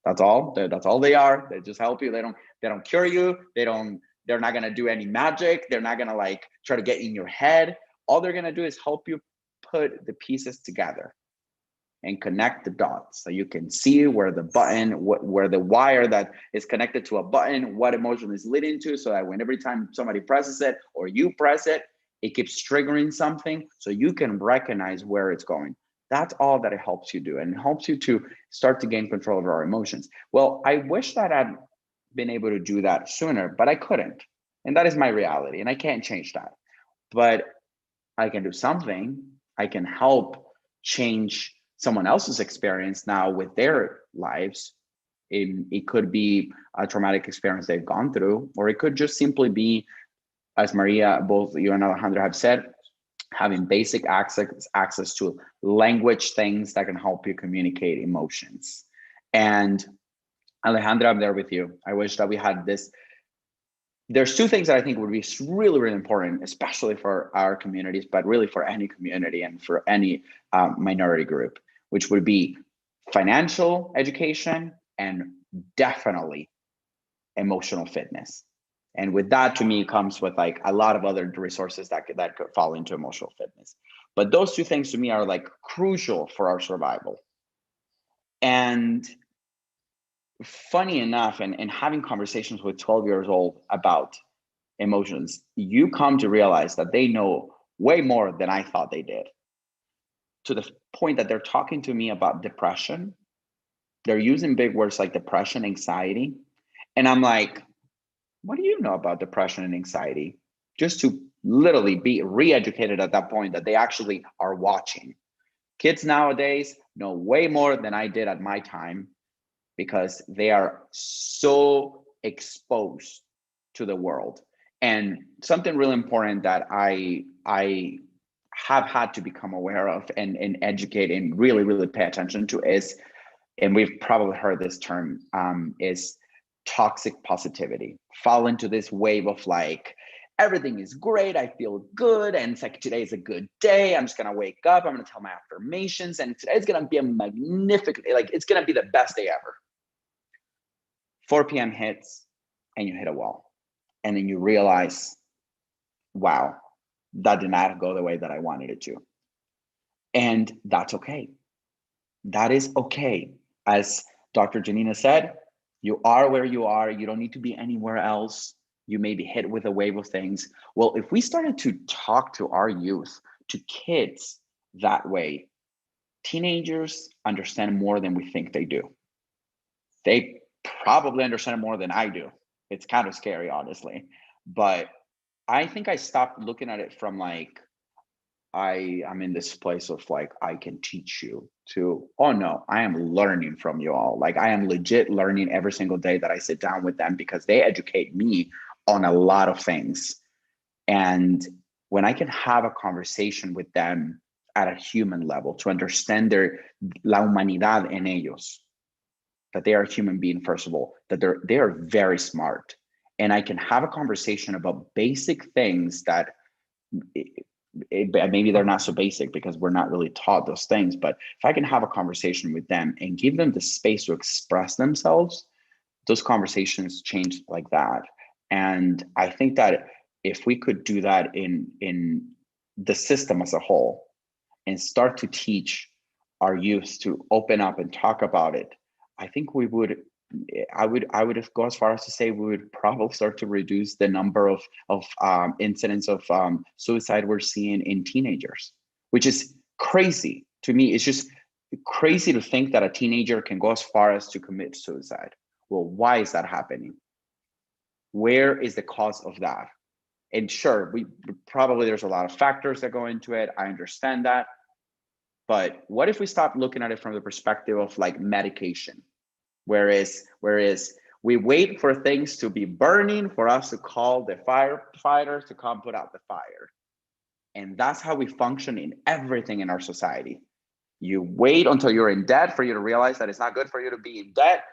That's all. That's all they are. They just help you. They don't cure you. They're not gonna do any magic. They're not gonna like try to get in your head. All they're gonna do is help you put the pieces together and connect the dots so you can see where the button, where the wire that is connected to a button, what emotion is leading to, so that when every time somebody presses it or you press it, it keeps triggering something, so you can recognize where it's going. That's all that it helps you do, and it helps you to start to gain control of our emotions. Well, I wish that I'd been able to do that sooner, but I couldn't. And that is my reality, and I can't change that. But I can do something. I can help change someone else's experience now with their lives. It could be a traumatic experience they've gone through, or it could just simply be, as Maria, both you and Alejandra have said, having basic access to language things that can help you communicate emotions. And Alejandra, I'm there with you. I wish that we had this. There's two things that I think would be really, really important, especially for our communities, but really for any community and for any minority group, which would be financial education and definitely emotional fitness. And with that, to me, comes with like a lot of other resources that could fall into emotional fitness. But those two things to me are like crucial for our survival. And funny enough, and having conversations with 12 years old about emotions, you come to realize that they know way more than I thought they did. to the point that they're talking to me about depression. They're using big words like depression, anxiety. And I'm like, what do you know about depression and anxiety? Just to literally be re-educated at that point that they actually are watching. Kids nowadays know way more than I did at my time because they are so exposed to the world. And something really important that I have had to become aware of and educate and really, really pay attention to is, and we've probably heard this term, is toxic positivity. Fall into this wave of like, everything is great, I feel good, and it's like, today is a good day, I'm just gonna wake up, I'm gonna tell my affirmations, and today's gonna be a magnificent, like it's gonna be the best day ever. 4 p.m. hits and you hit a wall. And then you realize, wow, that did not go the way that I wanted it to. And that's okay. That is okay. As Dr. Janina said, you are where you are. You don't need to be anywhere else. You may be hit with a wave of things. Well, if we started to talk to our youth, to kids that way, teenagers understand more than we think they do. They probably understand more than I do. It's kind of scary, honestly. But I think I stopped looking at it from like, I'm in this place of like, I can teach you, to, oh no, I am learning from you all. Like I am legit learning every single day that I sit down with them because they educate me on a lot of things. And when I can have a conversation with them at a human level to understand la humanidad en ellos, that they are a human being, first of all, that they are very smart. And I can have a conversation about basic things that maybe they're not so basic because we're not really taught those things. But if I can have a conversation with them and give them the space to express themselves, those conversations change like that. And I think that if we could do that in the system as a whole and start to teach our youth to open up and talk about it, I think we would, I would go as far as to say we would probably start to reduce the number of incidents of suicide we're seeing in teenagers, which is crazy to me. It's just crazy to think that a teenager can go as far as to commit suicide. Well, why is that happening? Where is the cause of that? And sure, probably there's a lot of factors that go into it. I understand that. But what if we stop looking at it from the perspective of like medication? Whereas we wait for things to be burning for us to call the firefighters to come put out the fire. And that's how we function in everything in our society. You wait until you're in debt for you to realize that it's not good for you to be in debt,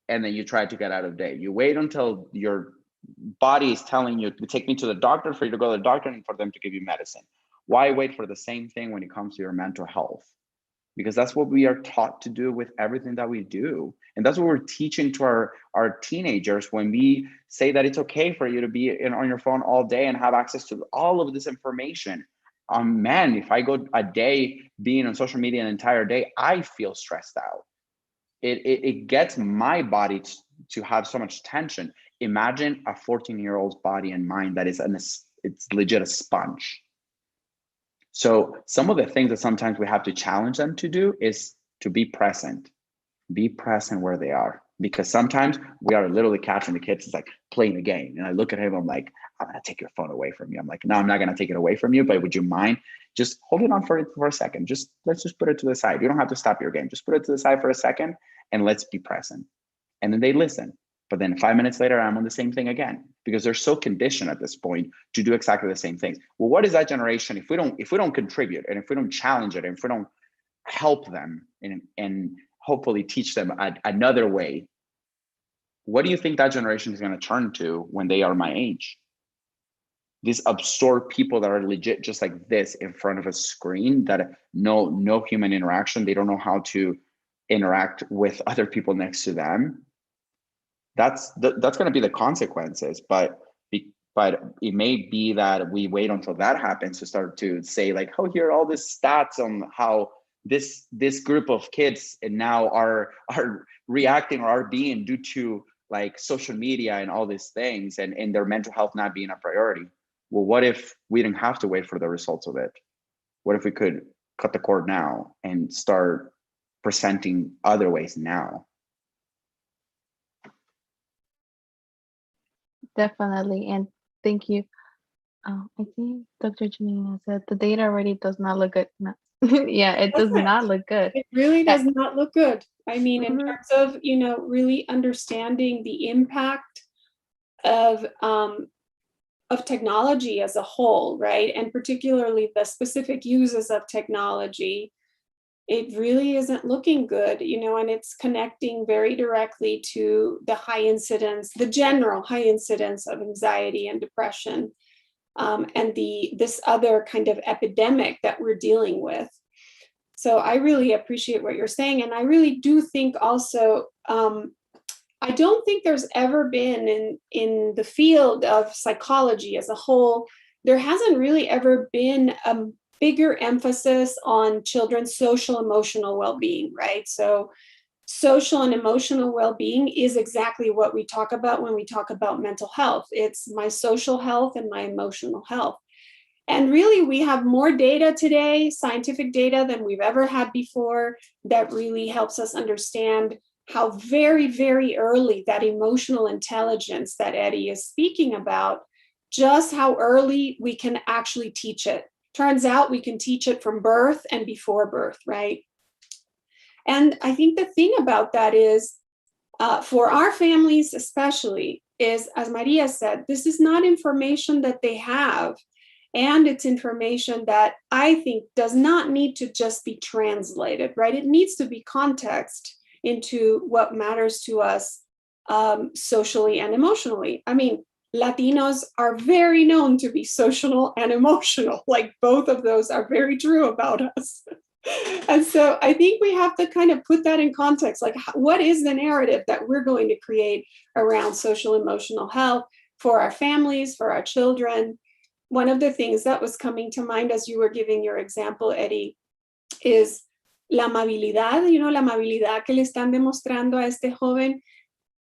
and then you try to get out of debt. You wait until your body is telling you to take me to the doctor for you to go to the doctor and for them to give you medicine. Why wait for the same thing when it comes to your mental health? Because that's what we are taught to do with everything that we do. And that's what we're teaching to our teenagers when we say that it's okay for you to be on your phone all day and have access to all of this information. Man, if I go a day being on social media an entire day, I feel stressed out. It gets my body to have so much tension. Imagine a 14-year-old's body and mind that is it's legit a sponge. So some of the things that sometimes we have to challenge them to do is to be present where they are. Because sometimes we are literally catching the kids, it's like playing a game. And I look at him, I'm like, I'm gonna take your phone away from you. I'm like, no, I'm not gonna take it away from you, but would you mind just hold it on for a second? Let's just put it to the side. You don't have to stop your game. Just put it to the side for a second and let's be present. And then they listen. But then 5 minutes later, I'm on the same thing again, because they're so conditioned at this point to do exactly the same things. Well, what is that generation if we don't contribute, and if we don't challenge it, and if we don't help them and hopefully teach them another way? What do you think that generation is going to turn to when they are my age? These absurd people that are legit just like this in front of a screen, that no human interaction. They don't know how to interact with other people next to them. That's going to be the consequences. But it may be that we wait until that happens to start to say like, oh, here are all these stats on how this group of kids and now are reacting or are being due to like social media and all these things, and their mental health not being a priority. Well, what if we didn't have to wait for the results of it? What if we could cut the cord now and start presenting other ways now. Definitely. And thank you. I think Dr. Janina said the data already does not look good. No. Yeah, it does not look good. It really does not look good. I mean, in Mhm. terms of, you know, really understanding the impact of technology as a whole, right? And particularly the specific uses of technology, it really isn't looking good, you know, and it's connecting very directly to the high incidence, the general high incidence of anxiety and depression, and this other kind of epidemic that we're dealing with. So I really appreciate what you're saying. And I really do think also, I don't think there's ever been in the field of psychology as a whole, there hasn't really ever been a bigger emphasis on children's social emotional well-being, right? So social and emotional well-being is exactly what we talk about when we talk about mental health. It's my social health and my emotional health. And really, we have more data today, scientific data, than we've ever had before that really helps us understand how very, very early that emotional intelligence that Eddie is speaking about, just how early we can actually teach it. Turns out we can teach it from birth and before birth, right? And I think the thing about that is, for our families especially, is, as Maria said, this is not information that they have. And it's information that I think does not need to just be translated, right? It needs to be context into what matters to us socially and emotionally. I mean, Latinos are very known to be social and emotional. Like both of those are very true about us. And so I think we have to kind of put that in context. Like, what is the narrative that we're going to create around social emotional health for our families, for our children? One of the things that was coming to mind as you were giving your example, Eddie, is la amabilidad, you know, la amabilidad que le están demostrando a este joven,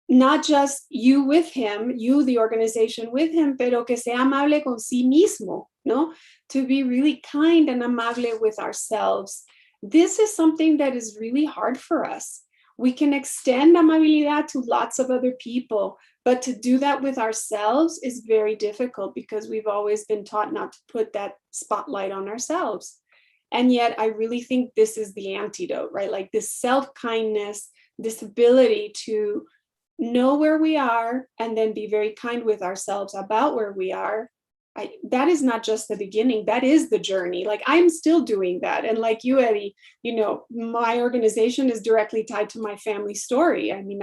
not just you with him, you, the organization with him, pero que sea amable con sí mismo, ¿no? To be really kind and amable with ourselves. This is something that is really hard for us. We can extend amabilidad to lots of other people, but to do that with ourselves is very difficult because we've always been taught not to put that spotlight on ourselves. And yet I really think this is the antidote, right? Like this self-kindness, this ability to know where we are and then be very kind with ourselves about where we are. That is not just the beginning, that is the journey. Like I'm still doing that. And like you, Eddie, you know, my organization is directly tied to my family story. I mean,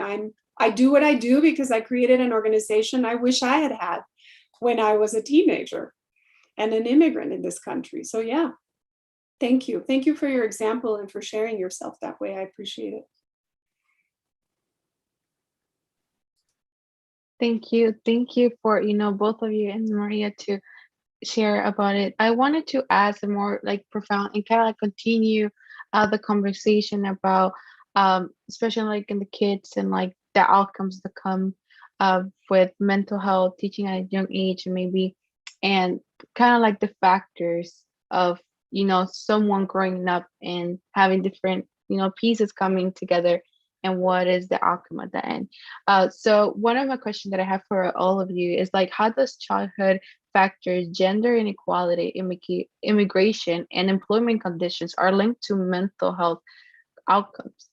I do what I do because I created an organization I wish I had had when I was a teenager and an immigrant in this country. So yeah, thank you. Thank you for your example and for sharing yourself that way. I appreciate it. Thank you. Thank you for, you know, both of you and Maria to share about it. I wanted to add some more like profound and kind of like continue the conversation about especially like in the kids and like the outcomes that come with mental health, teaching at a young age and maybe, and kind of like the factors of, you know, someone growing up and having different, you know, pieces coming together and what is the outcome at the end. So one of my questions that I have for all of you is like, how does childhood factors, gender inequality, immigration, and employment conditions are linked to mental health outcomes?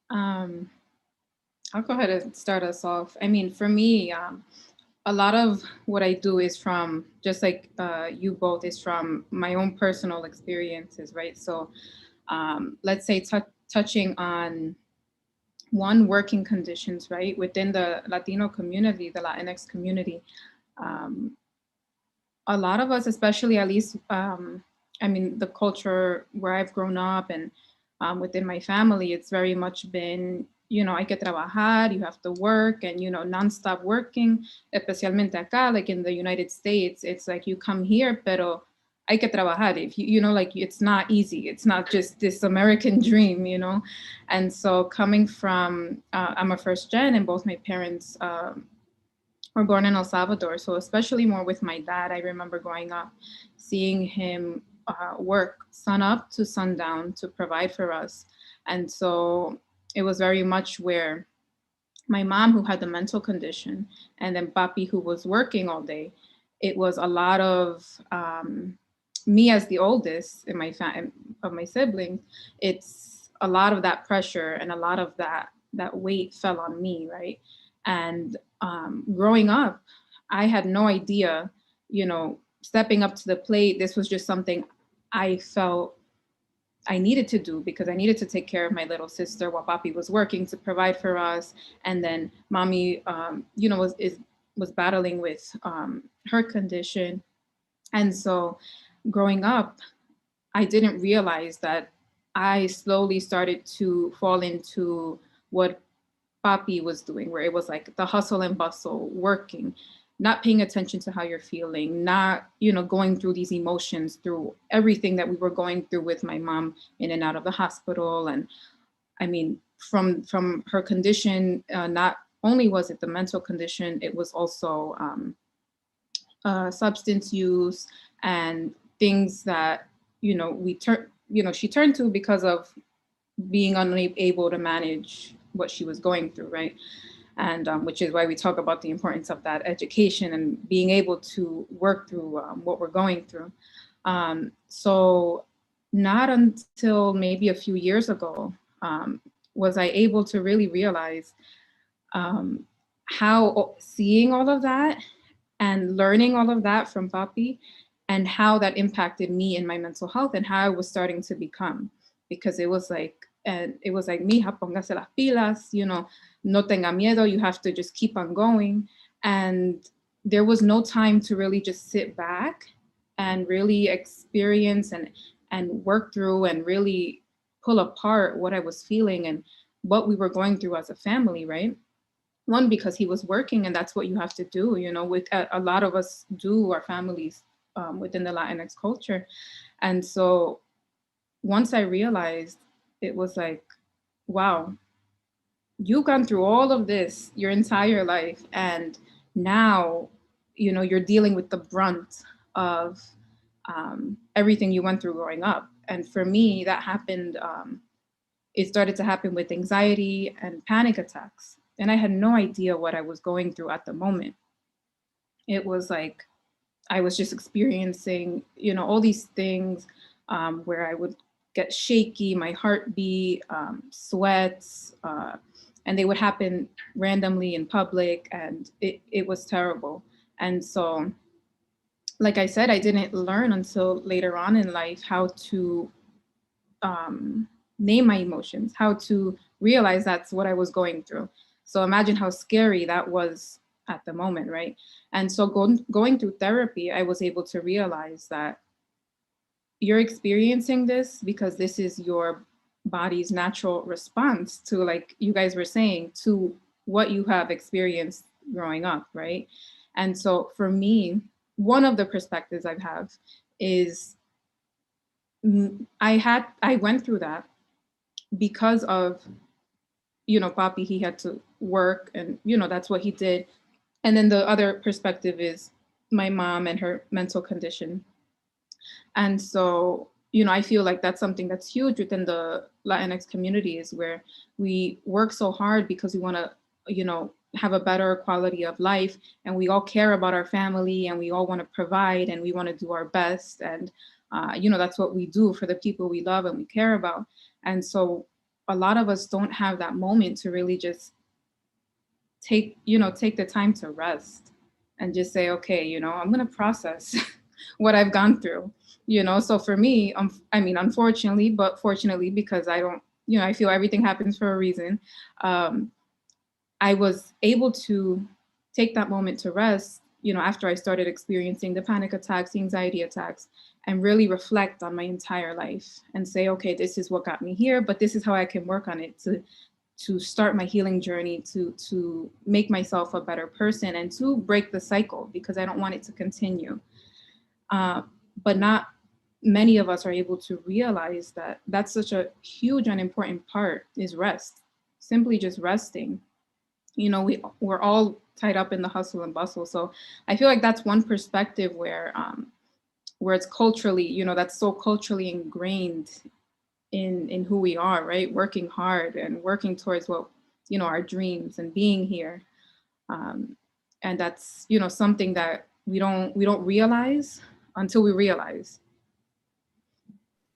I'll go ahead and start us off. I mean, for me, a lot of what I do is from, just like you both, is from my own personal experiences, right? So let's say touching on one, working conditions, right? Within the Latino community, the Latinx community, a lot of us, especially at least, I mean, the culture where I've grown up and within my family, it's very much been, you know, hay que trabajar, you have to work, and, you know, nonstop working, especialmente acá, like in the United States, it's like you come here, pero hay que trabajar. If you know, like it's not easy. It's not just this American dream, you know? And so coming from, I'm a first gen and both my parents were born in El Salvador. So especially more with my dad, I remember growing up, seeing him work sun up to sundown to provide for us. And so it was very much where my mom, who had the mental condition, and then papi, who was working all day, it was a lot of me as the oldest in my of my siblings. It's a lot of that pressure and a lot of that weight fell on me, right? And growing up, I had no idea, you know, stepping up to the plate. This was just something I felt I needed to do because I needed to take care of my little sister while papi was working to provide for us. And then mommy, you know, was battling with her condition. And so growing up, I didn't realize that I slowly started to fall into what papi was doing, where it was like the hustle and bustle, working, not paying attention to how you're feeling, not, you know, going through these emotions, through everything that we were going through with my mom in and out of the hospital. And I mean, from her condition, not only was it the mental condition, it was also substance use and things that, you know, she turned to because of being unable to manage what she was going through, right? And which is why we talk about the importance of that education and being able to work through what we're going through. So not until maybe a few years ago was I able to really realize how seeing all of that and learning all of that from papi and how that impacted me in my mental health and how I was starting to become, because it was like, mija, póngase las pilas, you know, no tenga miedo, you have to just keep on going. And there was no time to really just sit back and really experience and work through and really pull apart what I was feeling and what we were going through as a family, right? One, because he was working and that's what you have to do, you know, with a lot of us do, our families within the Latinx culture. And so once I realized, it was like, wow, you've gone through all of this your entire life. And now, you know, you're dealing with the brunt of everything you went through growing up. And for me, that happened, it started to happen with anxiety and panic attacks. And I had no idea what I was going through at the moment. It was like, I was just experiencing, you know, all these things where I would get shaky, my heartbeat, sweats, and they would happen randomly in public, and it was terrible. And so, like I said, I didn't learn until later on in life how to name my emotions, how to realize that's what I was going through. So imagine how scary that was at the moment, right? And so going through therapy, I was able to realize that you're experiencing this because this is your body's natural response to, like you guys were saying, to what you have experienced growing up, right? And so for me, one of the perspectives I have is I went through that because of, you know, papi, he had to work and, you know, that's what he did. And then the other perspective is my mom and her mental condition. And so, you know, I feel like that's something that's huge within the Latinx community, is where we work so hard because we want to, you know, have a better quality of life, and we all care about our family and we all want to provide and we want to do our best. And, you know, that's what we do for the people we love and we care about. And so a lot of us don't have that moment to really just take the time to rest and just say, okay, you know, I'm going to process what I've gone through, you know? So for me, I mean, unfortunately, but fortunately, because I don't, you know, I feel everything happens for a reason. I was able to take that moment to rest, you know, after I started experiencing the panic attacks, the anxiety attacks, and really reflect on my entire life and say, okay, this is what got me here, but this is how I can work on it to start my healing journey, to make myself a better person and to break the cycle, because I don't want it to continue. But not many of us are able to realize that that's such a huge and important part, is rest, simply just resting. you know, we're all tied up in the hustle and bustle. So I feel like that's one perspective where it's culturally, you know, that's so culturally ingrained in who we are, right? Working hard and working towards what, you know, our dreams and being here. And that's, you know, something that we don't realize until we realize.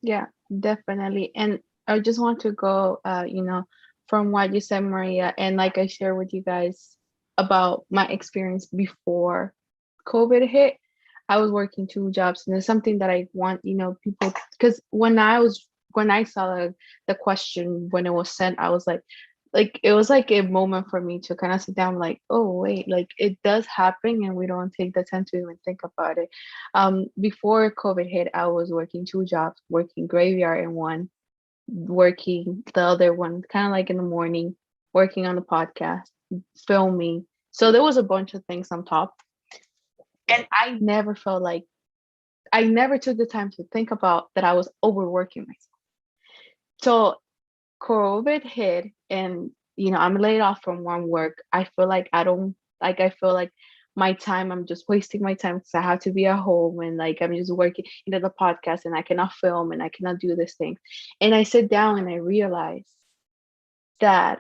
Yeah, definitely. And I just want to go, from what you said, Maria, and like I shared with you guys about my experience before COVID hit. I was working two jobs, and it's something that I want, people, because when I saw the question when it was sent, I was like it was like a moment for me to kind of sit down, like, oh wait, like it does happen, and we don't take the time to even think about it. Before COVID hit, I was working two jobs, working graveyard and one, working the other one kind of like in the morning, working on the podcast, filming. So there was a bunch of things on top, and I never took the time to think about that I was overworking myself. So COVID hit, and I'm laid off from one work. I feel like I feel like my time, I'm just wasting my time because I have to be at home, and like I'm just working the podcast, and I cannot film, and I cannot do this thing. And I sit down and I realize that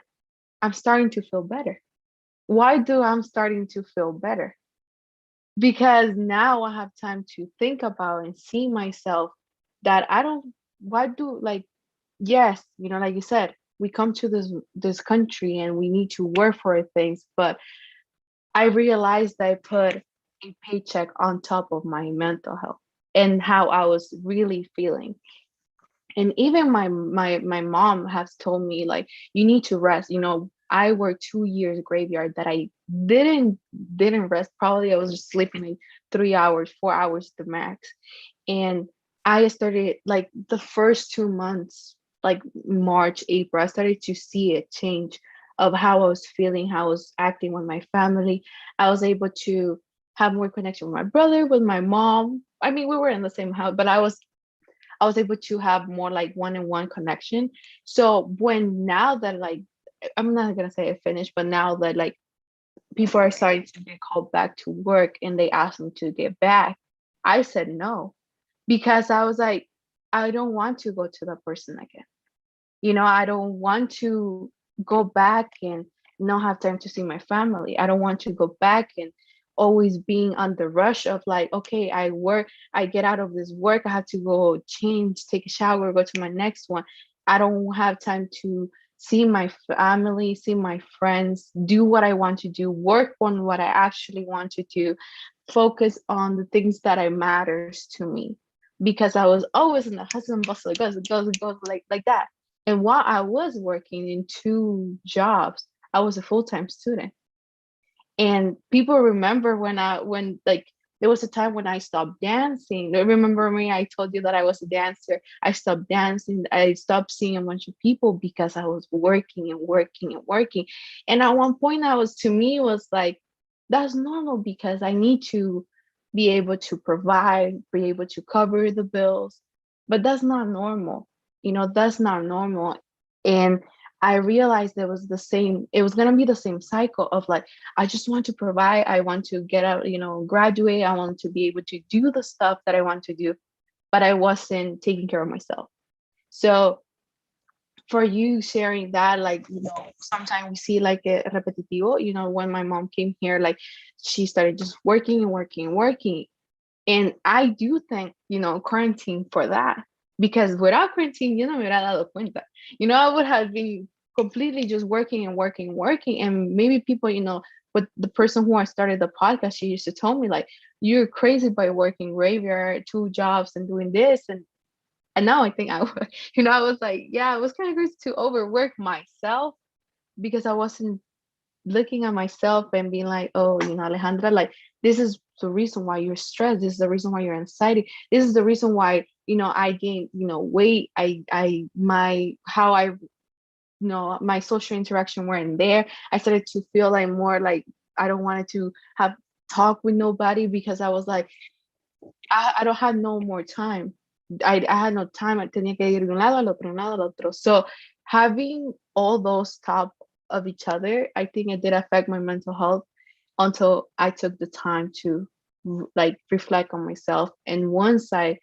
I'm starting to feel better. Why do I'm starting to feel better? Because now I have time to think about and see myself, that I don't, why do, like, yes, like you said, we come to this country and we need to work for things, but I realized that I put a paycheck on top of my mental health and how I was really feeling. And even my mom has told me, like, you need to rest. I worked 2 years graveyard that I didn't rest. Probably I was just sleeping like 3 hours, 4 hours the max. And I started, like, the first 2 months, like March, April, I started to see a change of how I was feeling, how I was acting with my family. I was able to have more connection with my brother, with my mom. I mean, we were in the same house, but I was able to have more like one-on-one connection. So when now that, like, I'm not gonna say I finished, but now that, like, people are starting to get called back to work and they ask them to get back, I said no, because I was like, I don't want to go to that person again. I don't want to go back and not have time to see my family. I don't want to go back and always being on the rush of, like, okay, I work, I get out of this work, I have to go change, take a shower, go to my next one. I don't have time to see my family, see my friends, do what I want to do, work on what I actually want to do, focus on the things that I matters to me, because I was always in the hustle and bustle, it goes like that. And while I was working in two jobs, I was a full-time student. And people remember when like there was a time when I stopped dancing. They remember me, I told you that I was a dancer. I stopped dancing. I stopped seeing a bunch of people because I was working and working and working. And at one point, I was, to me, was like, that's normal, because I need to be able to provide, be able to cover the bills. But that's not normal. That's not normal. And I realized it was gonna be the same cycle of, like, I just want to provide, I want to get out, graduate, I want to be able to do the stuff that I want to do, but I wasn't taking care of myself. So for you sharing that, like, sometimes we see like a repetitivo, when my mom came here, like, she started just working and working and working. And I do thank, quarantine for that, because without quarantine, me hubiera dado cuenta. I would have been completely just working and working and working. And maybe people, but the person who I started the podcast, she used to tell me, like, you're crazy by working graveyard, two jobs, and doing this. And now I think I would, I was like, yeah, it was kind of crazy to overwork myself, because I wasn't looking at myself and being like, oh, Alejandra, like, this is the reason why you're stressed. This is the reason why you're anxiety. This is the reason why, I gained, weight. My social interaction weren't there. I started to feel like more like I don't wanted to have talk with nobody, because I was like, I don't have no more time. I had no time. I tenía que ir de un lado al otro, un lado al otro. So having all those top of each other, I think it did affect my mental health until I took the time to like reflect on myself. And once I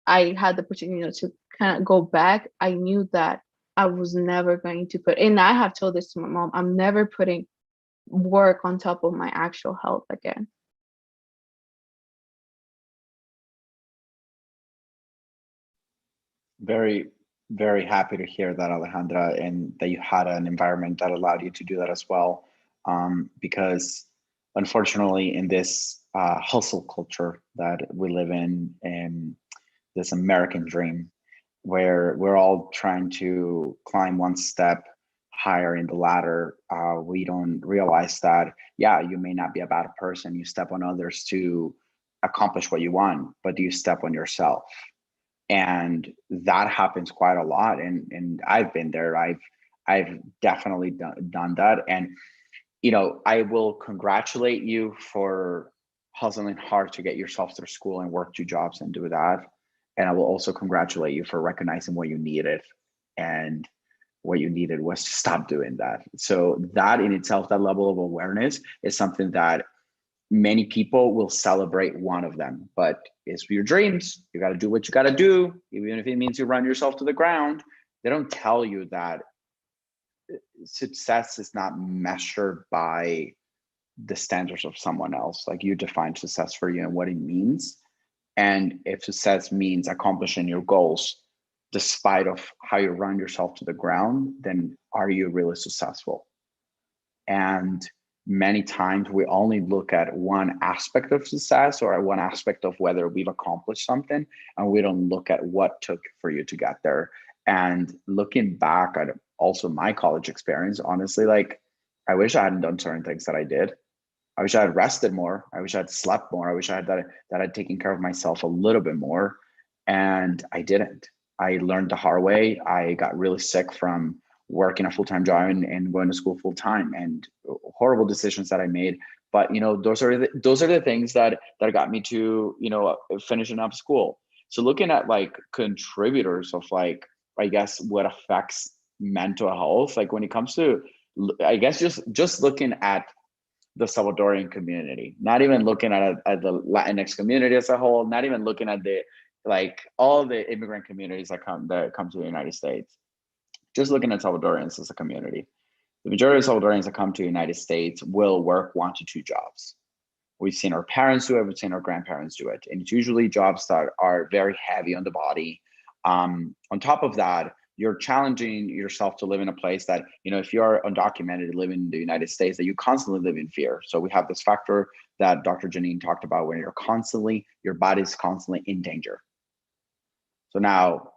had the opportunity, to kind of go back, I knew that I was never going to put, and I have told this to my mom, I'm never putting work on top of my actual health again. Very, very happy to hear that, Alejandra, and that you had an environment that allowed you to do that as well. Because unfortunately, in this hustle culture that we live in this American dream, where we're all trying to climb one step higher in the ladder, we don't realize that, yeah, you may not be a bad person. You step on others to accomplish what you want, but do you step on yourself? And that happens quite a lot, and I've been there. I've definitely done that. And I will congratulate you for hustling hard to get yourself through school and work 2 jobs and do that. And I will also congratulate you for recognizing what you needed, and what you needed was to stop doing that. So that in itself, that level of awareness, is something that many people will celebrate one of them, but it's for your dreams. You got to do what you got to do, even if it means you run yourself to the ground. They don't tell you that success is not measured by the standards of someone else. Like, you define success for you and what it means. And if success means accomplishing your goals despite of how you run yourself to the ground, then are you really successful? And many times we only look at one aspect of success, or at one aspect of whether we've accomplished something, and we don't look at what took for you to get there. And looking back at also my college experience, honestly, like, I wish I hadn't done certain things that I did. I wish I had rested more. I wish I had slept more. I wish I had that I'd taken care of myself a little bit more. And I didn't. I learned the hard way. I got really sick from working a full-time job and going to school full-time, and horrible decisions that I made. But those are the things that got me to finishing up school. So looking at like contributors of, like, I guess, what affects mental health, like when it comes to, I guess, just looking at the Salvadoran community, not even looking at the Latinx community as a whole, not even looking at all the immigrant communities that come to the United States. Just looking at Salvadorans as a community, the majority of Salvadorans that come to the United States will work 1 to 2 jobs. We've seen our parents do it, we've seen our grandparents do it. And it's usually jobs that are very heavy on the body. On top of that, you're challenging yourself to live in a place that, if you're undocumented living in the United States, that you constantly live in fear. So we have this factor that Dr. Janine talked about, where your body's constantly in danger. So now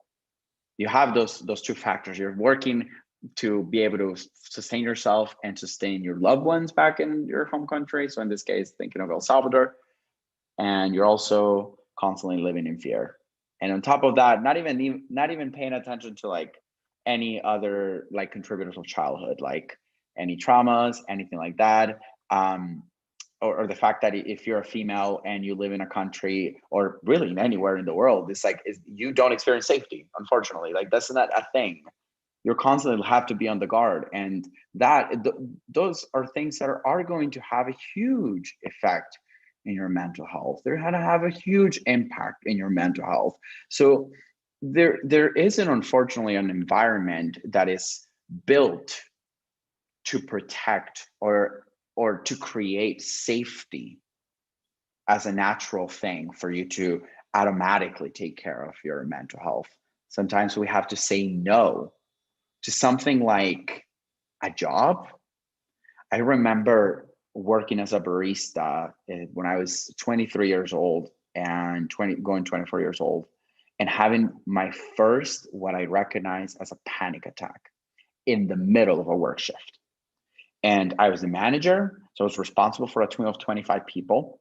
you have those 2 factors. You're working to be able to sustain yourself and sustain your loved ones back in your home country. So in this case, thinking of El Salvador, and you're also constantly living in fear. And on top of that, not even paying attention to like any other like contributors of childhood, like any traumas, anything like that. Or the fact that if you're a female and you live in a country, or really anywhere in the world, you don't experience safety, unfortunately. Like, that's not a thing. You're constantly have to be on the guard, and those are things that are going to have a huge effect in your mental health. They're going to have a huge impact in your mental health. So there isn't, unfortunately, an environment that is built to protect or to create safety as a natural thing for you to automatically take care of your mental health. Sometimes we have to say no to something like a job. I remember working as a barista when I was 23 years old and going 24 years old, and having my first, what I recognize as a panic attack in the middle of a work shift. And I was the manager, so I was responsible for a team of 25 people.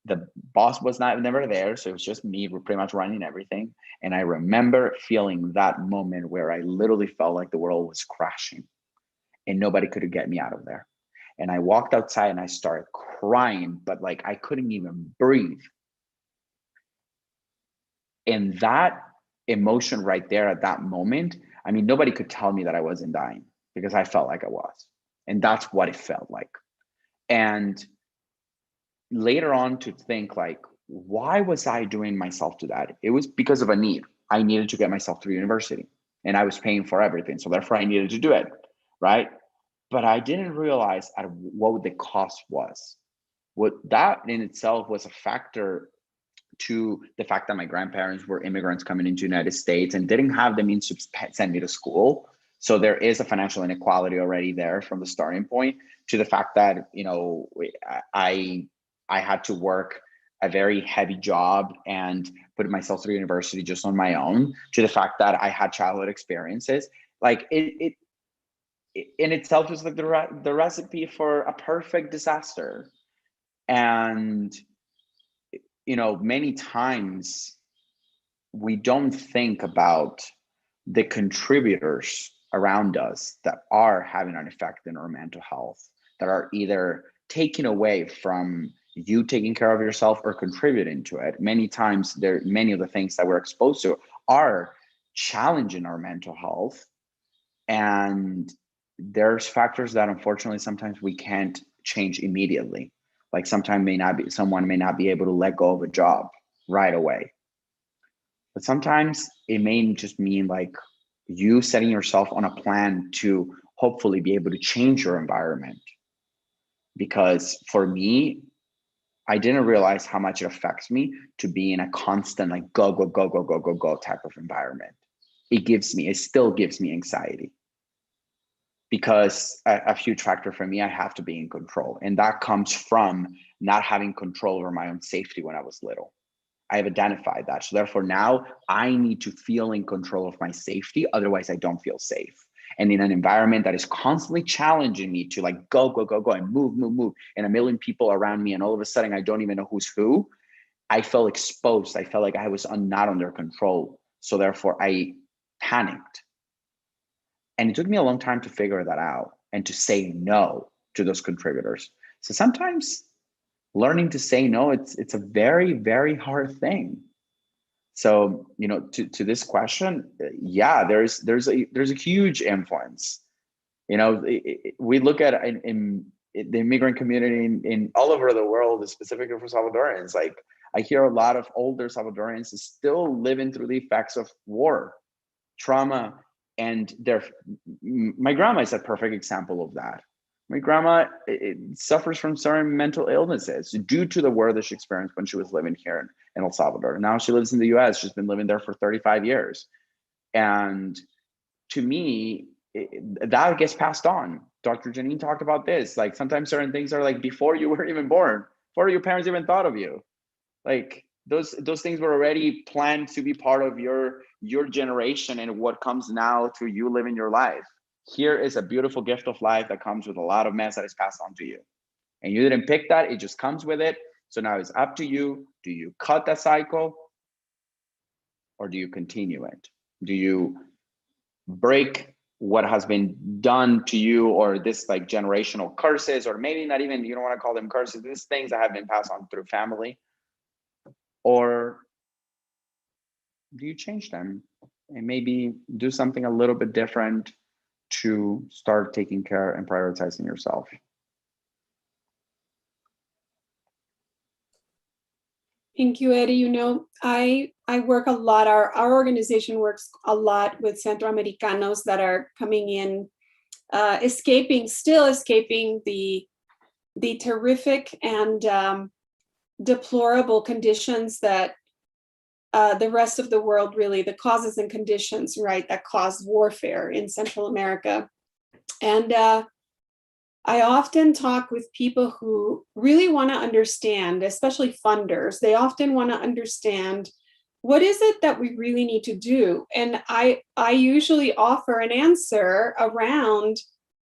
The boss was never there, so it was just me. We're pretty much running everything. And I remember feeling that moment where I literally felt like the world was crashing and nobody could get me out of there. And I walked outside and I started crying, but like I couldn't even breathe. And that emotion right there at that moment, I mean, nobody could tell me that I wasn't dying, because I felt like I was. And that's what it felt like. And later on to think like, why was I doing myself to that? It was because of a need. I needed to get myself through university and I was paying for everything. So therefore I needed to do it, right? But I didn't realize at what the cost was. What that in itself was a factor to the fact that my grandparents were immigrants coming into the United States and didn't have the means to send me to school. So there is a financial inequality already there from the starting point, to the fact that, you know, I had to work a very heavy job and put myself through university just on my own, to the fact that I had childhood experiences. Like it in itself is like the recipe for a perfect disaster. And, you know, many times we don't think about the contributors around us that are having an effect in our mental health, that are either taking away from you taking care of yourself or contributing to it. Many times many of the things that we're exposed to are challenging our mental health. And there's factors that unfortunately sometimes we can't change immediately. Like someone may not be able to let go of a job right away. But sometimes it may just mean like you setting yourself on a plan to hopefully be able to change your environment. Because for me, I didn't realize how much it affects me to be in a constant like go type of environment. It still gives me anxiety. Because a huge factor for me, I have to be in control. And that comes from not having control over my own safety when I was little. I have identified that. So therefore now I need to feel in control of my safety. Otherwise I don't feel safe. And in an environment that is constantly challenging me to like go and move, and a million people around me, and all of a sudden I don't even know who's who, I felt exposed. I felt like I was not under control. So therefore I panicked. And it took me a long time to figure that out and to say no to those contributors. So sometimes learning to say no, it's a very, very hard thing. So, you know, to this question, yeah, there's a huge influence. You know, we look at in the immigrant community in all over the world, specifically for Salvadorans. Like I hear a lot of older Salvadorans still living through the effects of war, trauma. And my grandma is a perfect example of that. My grandma suffers from certain mental illnesses due to the war that she experienced when she was living here in El Salvador. Now she lives in the US. She's been living there for 35 years. And to me, that gets passed on. Dr. Janine talked about this. Like sometimes certain things are like before you were even born, before your parents even thought of you. Like those things were already planned to be part of your generation and what comes now through you living your life. Here is a beautiful gift of life that comes with a lot of mess that is passed on to you. And you didn't pick that, it just comes with it. So now it's up to you. Do you cut that cycle or do you continue it? Do you break what has been done to you, or this like generational curses, or maybe not even, you don't want to call them curses, these things that have been passed on through family? Or do you change them and maybe do something a little bit different to start taking care and prioritizing yourself? Thank you, Eddie. You know, I work a lot, our organization works a lot with Centroamericanos that are coming in, still escaping the terrific and deplorable conditions that the rest of the world, really, the causes and conditions, right, that cause warfare in Central America. And I often talk with people who really want to understand, especially funders. They often want to understand, what is it that we really need to do? And I usually offer an answer around,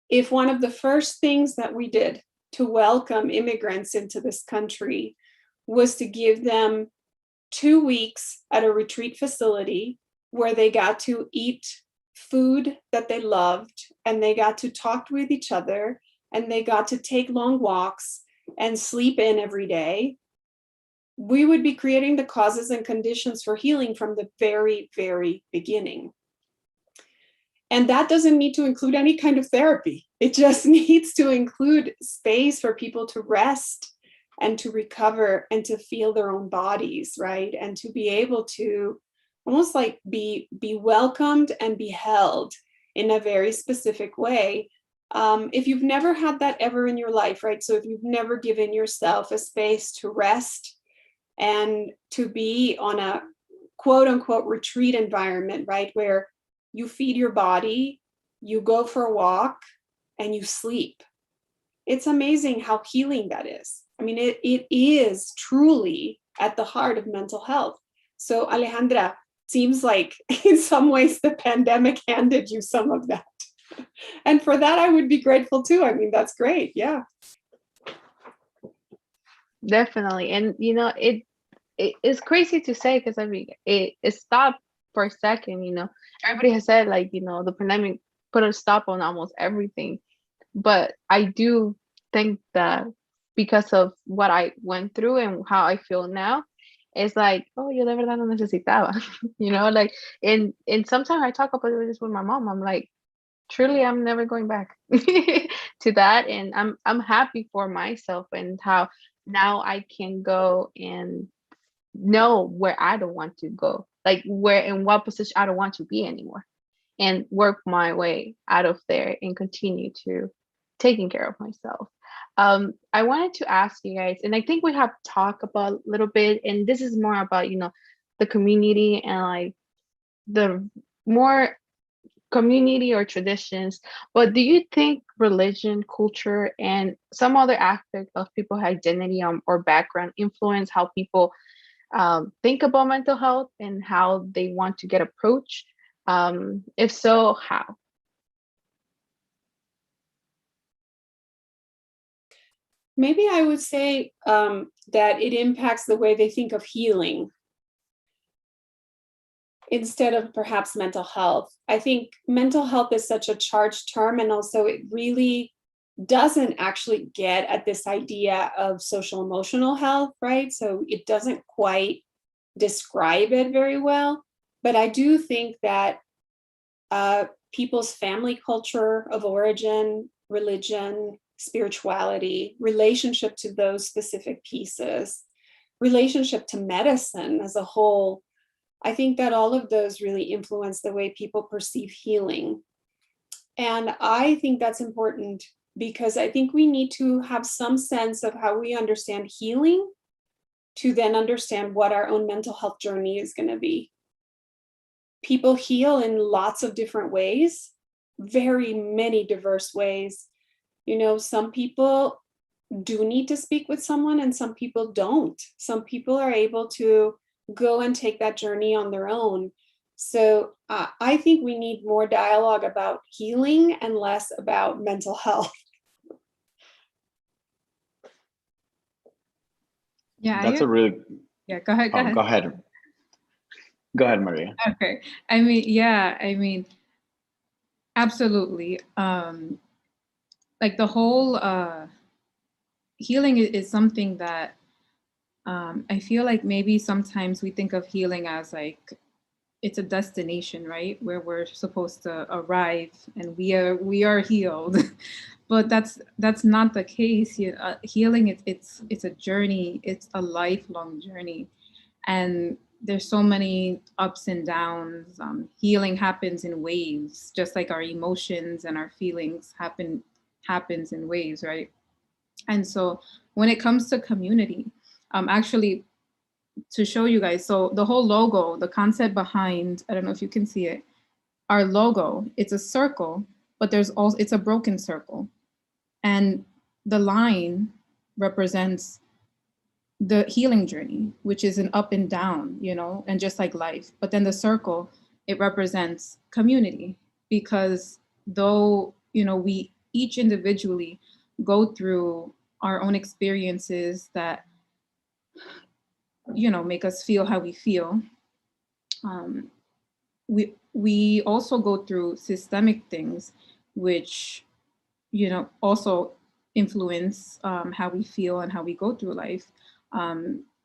if one of the first things that we did to welcome immigrants into this country was to give them 2 weeks at a retreat facility where they got to eat food that they loved, and they got to talk with each other, and they got to take long walks and sleep in every day, we would be creating the causes and conditions for healing from the very, very beginning. And that doesn't need to include any kind of therapy. It just needs to include space for people to rest and to recover and to feel their own bodies, right? And to be able to almost like be welcomed and be held in a very specific way. If you've never had that ever in your life, right? So if you've never given yourself a space to rest and to be on a quote unquote retreat environment, right? Where you feed your body, you go for a walk, and you sleep. It's amazing how healing that is. I mean, it is truly at the heart of mental health. So Alejandra, seems like in some ways the pandemic handed you some of that. And for that, I would be grateful too. I mean, that's great. Yeah. Definitely. And it's crazy to say, because I mean it stopped for a second. Everybody has said, like, the pandemic put a stop on almost everything, but I do think that because of what I went through and how I feel now, it's like, oh, yo de verdad no necesitaba. Like, and sometimes I talk about this with my mom. I'm like, truly, I'm never going back to that, and I'm happy for myself and how now I can go and know where I don't want to go, like where in what position I don't want to be anymore, and work my way out of there and continue to taking care of myself. I wanted to ask you guys, and I think we have talked about a little bit, and this is more about the community and like the more community or traditions, but do you think religion, culture, and some other aspect of people's identity or background influence how people think about mental health and how they want to get approached? If so, how? Maybe I would say that it impacts the way they think of healing instead of perhaps mental health. I think mental health is such a charged term, and also it really doesn't actually get at this idea of social emotional health, right? So it doesn't quite describe it very well. But I do think that people's family culture of origin, religion, spirituality, relationship to those specific pieces, relationship to medicine as a whole, I think that all of those really influence the way people perceive healing. And I think that's important because I think we need to have some sense of how we understand healing to then understand what our own mental health journey is going to be. People heal in lots of different ways, very many diverse ways. Some people do need to speak with someone and some people don't. Some people are able to go and take that journey on their own. So I think we need more dialogue about healing and less about mental health. Yeah, That's a really. yeah. Go ahead. Go ahead. Go ahead, Maria. Okay. I mean, absolutely. Like the whole healing is something that I feel like maybe sometimes we think of healing as like it's a destination, right? Where we're supposed to arrive and we are healed. But that's not the case. Healing it's a journey. It's a lifelong journey, and there's so many ups and downs. Healing happens in waves, just like our emotions and our feelings happens in waves, right? And so when it comes to community, actually to show you guys, so the whole logo, the concept behind, I don't know if you can see it, our logo, it's a circle, but it's a broken circle. And the line represents the healing journey, which is an up and down, and just like life. But then the circle, it represents community, because though, we each individually go through our own experiences that, make us feel how we feel. We also go through systemic things, which, also influence how we feel and how we go through life.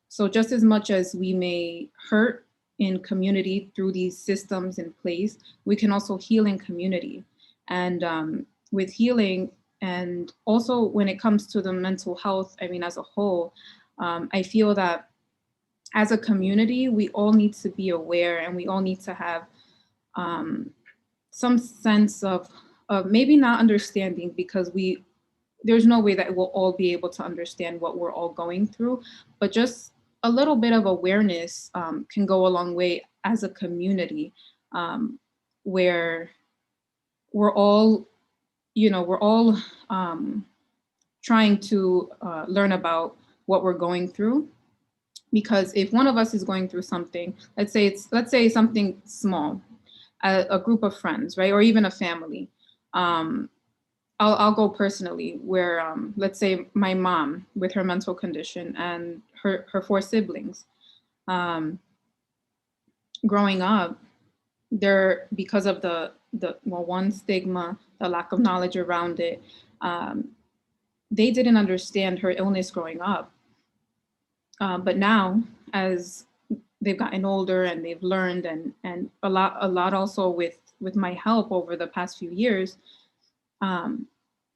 So just as much as we may hurt in community through these systems in place, we can also heal in community. And with healing, and also when it comes to the mental health, I mean, as a whole, I feel that as a community, we all need to be aware, and we all need to have some sense of maybe not understanding, because there's no way that we'll all be able to understand what we're all going through, but just a little bit of awareness can go a long way as a community, where we're all, trying to learn about what we're going through. Because if one of us is going through something, let's say something small, a group of friends, right, or even a family. I'll go personally, where let's say my mom with her mental condition and her 4 siblings. Growing up, because of the one, stigma, the lack of knowledge around it, they didn't understand her illness growing up. But now, as they've gotten older and they've learned, and a lot also with my help over the past few years,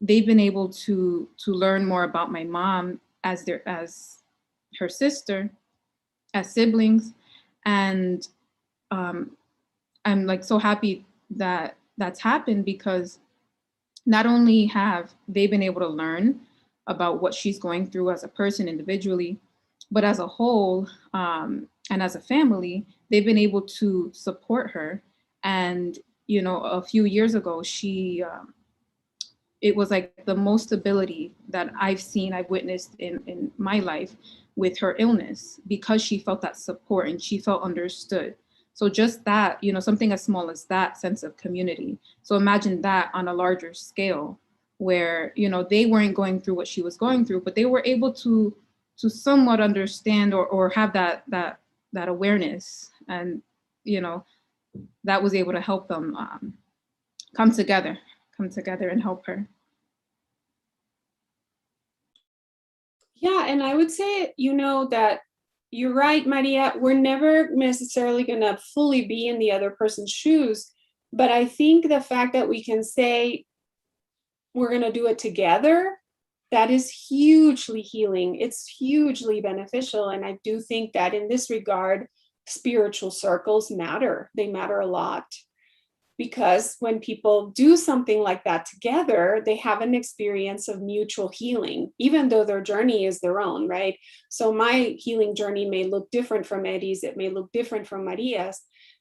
they've been able to learn more about my mom as her sister, as siblings. And I'm like so happy that that's happened, because not only have they been able to learn about what she's going through as a person individually, but as a whole, and as a family, they've been able to support her. And, a few years ago, it was like the most stability that I've witnessed in my life with her illness, because she felt that support and she felt understood. So just that, something as small as that sense of community. So imagine that on a larger scale, where, they weren't going through what she was going through, but they were able to somewhat understand or have that awareness. And, that was able to help them come together and help her. Yeah, and I would say, that you're right, Maria, we're never necessarily going to fully be in the other person's shoes. But I think the fact that we can say we're going to do it together, that is hugely healing. It's hugely beneficial. And I do think that in this regard, spiritual circles matter. They matter a lot. Because when people do something like that together, they have an experience of mutual healing, even though their journey is their own, right? So my healing journey may look different from Eddie's, it may look different from Maria's,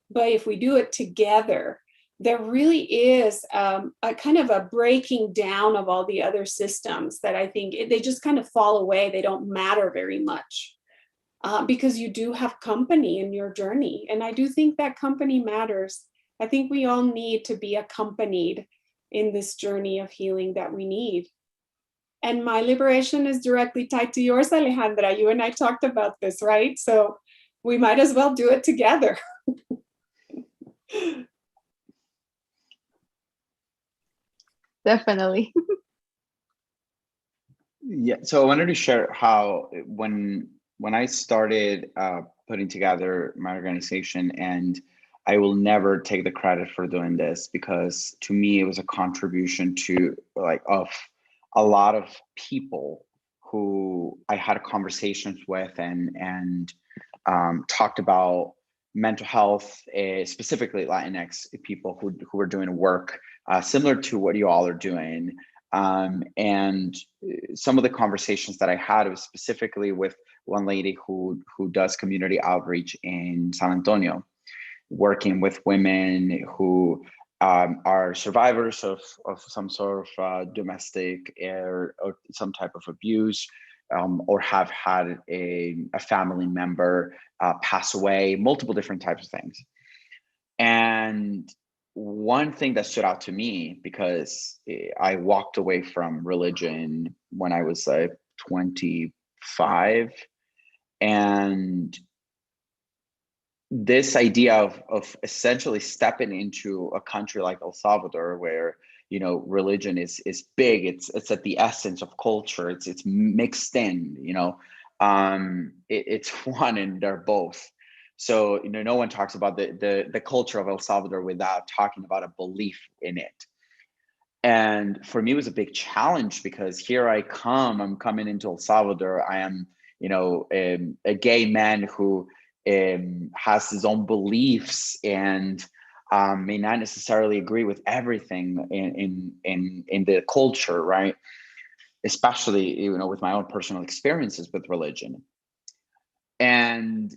but if we do it together, there really is a kind of a breaking down of all the other systems that I think they just kind of fall away. They don't matter very much because you do have company in your journey. And I do think that company matters. I think we all need to be accompanied in this journey of healing that we need. And my liberation is directly tied to yours, Alejandra. You and I talked about this, right? So we might as well do it together. Definitely. Yeah, so I wanted to share how when I started putting together my organization, and I will never take the credit for doing this, because to me it was a contribution to of a lot of people who I had conversations with and talked about mental health, specifically Latinx people who were doing work similar to what you all are doing. And some of the conversations that I had was specifically with one lady who does community outreach in San Antonio, working with women who are survivors of some sort of domestic or some type of abuse, or have had a family member pass away, multiple different types of things. And one thing that stood out to me, because I walked away from religion when I was 25, and this idea of essentially stepping into a country like El Salvador, where religion is big, it's at the essence of culture, it's mixed in, it's one and they're both. So, no one talks about the culture of El Salvador without talking about a belief in it. And for me, it was a big challenge because here I'm coming into El Salvador. I am, a gay man who has his own beliefs and may not necessarily agree with everything in the culture, right? Especially, with my own personal experiences with religion. And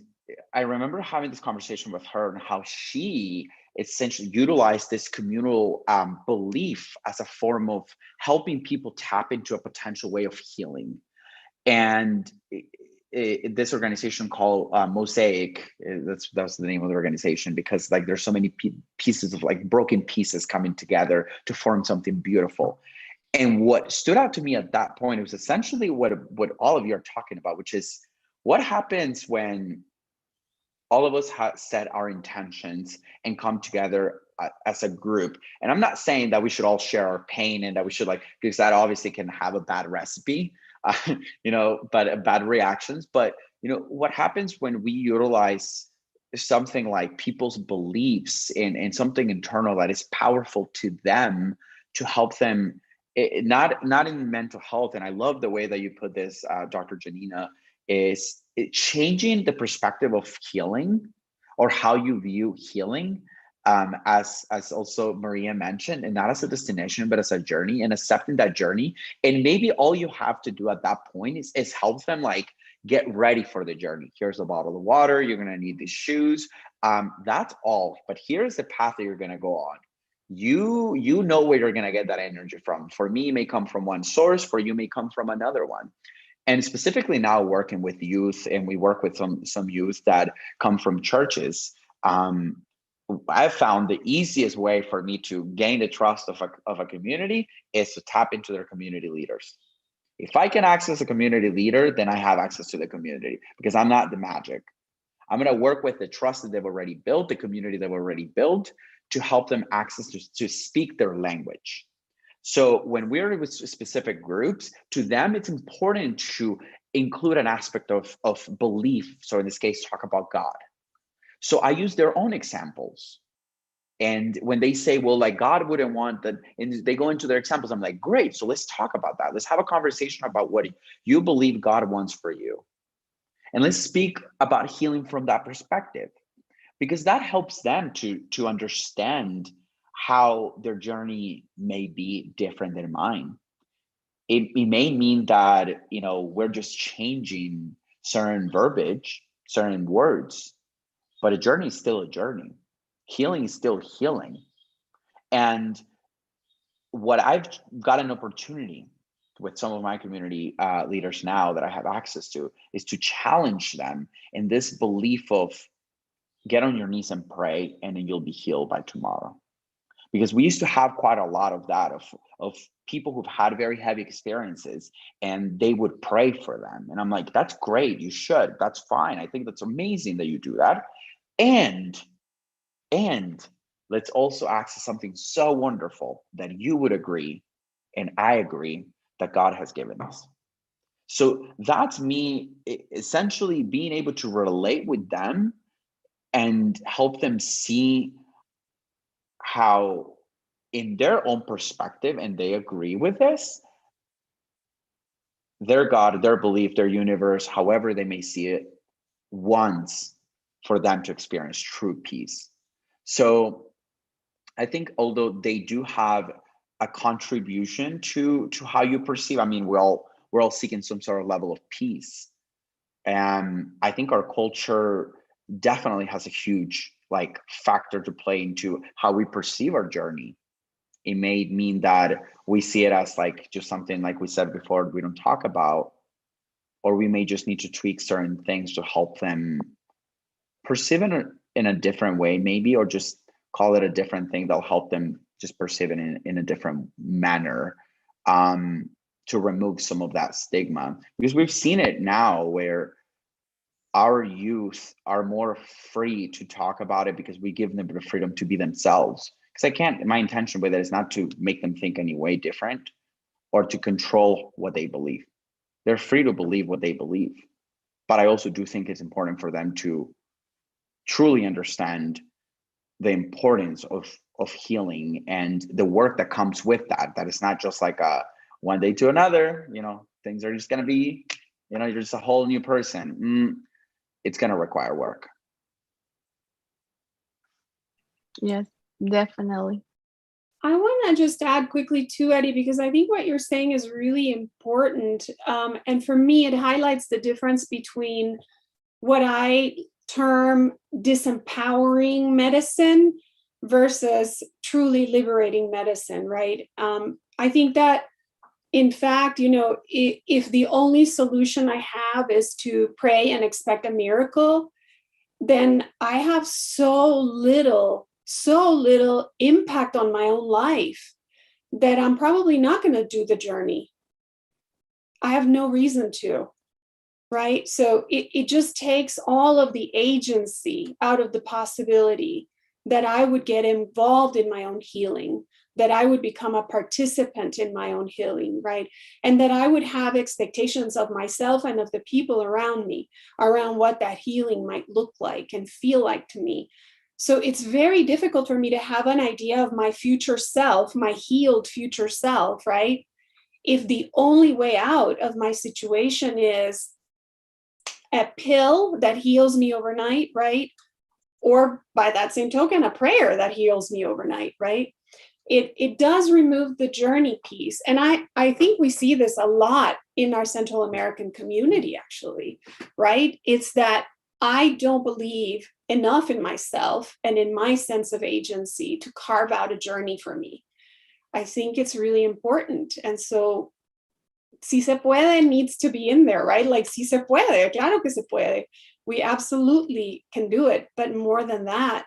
I remember having this conversation with her and how she essentially utilized this communal belief as a form of helping people tap into a potential way of healing. And this organization called Mosaic, that's the name of the organization, because like there's so many pieces of like broken pieces coming together to form something beautiful. And what stood out to me at that point, it was essentially what all of you are talking about, which is what happens when all of us set our intentions and come together as a group. And I'm not saying that we should all share our pain and that we should because that obviously can have a bad recipe, but bad reactions. But, what happens when we utilize something like people's beliefs and something internal that is powerful to them to help them, not in mental health. And I love the way that you put this, Dr. Janina, is changing the perspective of healing or how you view healing, as also Maria mentioned, and not as a destination, but as a journey, and accepting that journey. And maybe all you have to do at that point is help them get ready for the journey. Here's a bottle of water. You're going to need these shoes. That's all. But here's the path that you're going to go on. You know where you're going to get that energy from. For me, it may come from one source. For you, may come from another one. And specifically now working with youth, and we work with some youth that come from churches. I've found the easiest way for me to gain the trust of a community is to tap into their community leaders. If I can access a community leader, then I have access to the community, because I'm not the magic. I'm going to work with the trust that they've already built, the community they've already built, to help them access to speak their language. So when we're with specific groups, to them, it's important to include an aspect of belief. So in this case, talk about God. So I use their own examples. And when they say, well, God wouldn't want that, and they go into their examples, I'm like, great. So let's talk about that. Let's have a conversation about what you believe God wants for you. And let's speak about healing from that perspective, because that helps them to understand how their journey may be different than mine. It may mean that, we're just changing certain verbiage, certain words, but a journey is still a journey. Healing is still healing. And what I've got an opportunity with some of my community leaders now that I have access to is to challenge them in this belief of get on your knees and pray, and then you'll be healed by tomorrow. Because we used to have quite a lot of that, of people who've had very heavy experiences, and they would pray for them. And I'm like, that's great. You should. That's fine. I think that's amazing that you do that. And let's also access something so wonderful that you would agree, and I agree, that God has given us. So that's me essentially being able to relate with them and help them see how, in their own perspective, and they agree with this, their God, their belief, their universe, however they may see it, wants for them to experience true peace. So I think although they do have a contribution to how you perceive, I mean, we're all seeking some sort of level of peace. And I think our culture definitely has a huge factor to play into how we perceive our journey. It may mean that we see it as just something, like we said before, we don't talk about, or we may just need to tweak certain things to help them perceive it in a different way, maybe, or just call it a different thing that'll help them just perceive it in a different manner, to remove some of that stigma. Because we've seen it now where our youth are more free to talk about it because we give them the freedom to be themselves. Because my intention with it is not to make them think any way different or to control what they believe. They're free to believe what they believe. But I also do think it's important for them to truly understand the importance of healing and the work that comes with that. That it's not just like a one day to another, things are just going to be, you're just a whole new person. It's going to require work. Yes, definitely. I want to just add quickly too, Eddie, because I think what you're saying is really important. And for me, it highlights the difference between what I term disempowering medicine versus truly liberating medicine, right? I think that, in fact, if the only solution I have is to pray and expect a miracle, then I have so little impact on my own life that I'm probably not going to do the journey. I have no reason to, right? So it just takes all of the agency out of the possibility that I would get involved in my own healing, that I would become a participant in my own healing, right? And that I would have expectations of myself and of the people around me, around what that healing might look like and feel like to me. So it's very difficult for me to have an idea of my future self, my healed future self, right? If the only way out of my situation is a pill that heals me overnight, right? Or by that same token, a prayer that heals me overnight, right? It does remove the journey piece. And I think we see this a lot in our Central American community, actually, right? It's that I don't believe enough in myself and in my sense of agency to carve out a journey for me. I think it's really important. And so, si se puede needs to be in there, right? Like, si se puede, claro que se puede. We absolutely can do it. But more than that,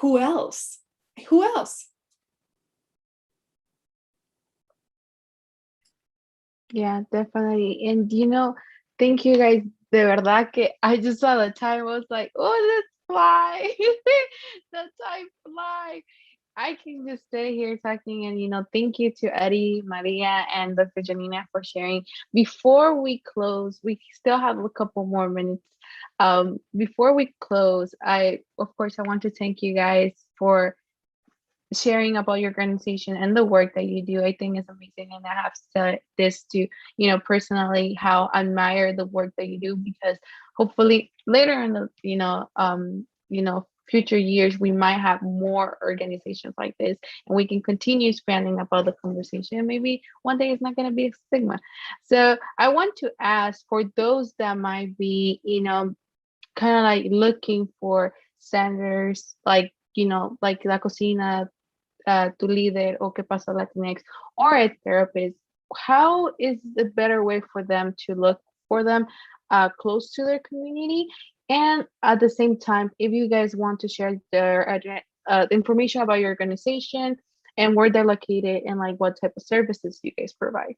who else? Who else? Yeah, definitely. And thank you guys. De verdad que I just saw the time. I was like, oh, let's fly. The time fly. I can just stay here talking and thank you to Eddie, Maria, and Dr. Janina for sharing. Before we close, we still have a couple more minutes. Before we close, I want to thank you guys for sharing about your organization and the work that you do. I think is amazing, and I have said this to personally how I admire the work that you do, because hopefully later in the future years we might have more organizations like this, and we can continue expanding about the conversation. Maybe one day it's not going to be a stigma. So I want to ask, for those that might be kind of like looking for centers like like La Cocina, Tu Líder, or Que Paso Latinx, or a therapist, how is the better way for them to look for them close to their community? And at the same time, if you guys want to share their information about your organization and where they're located and like what type of services you guys provide.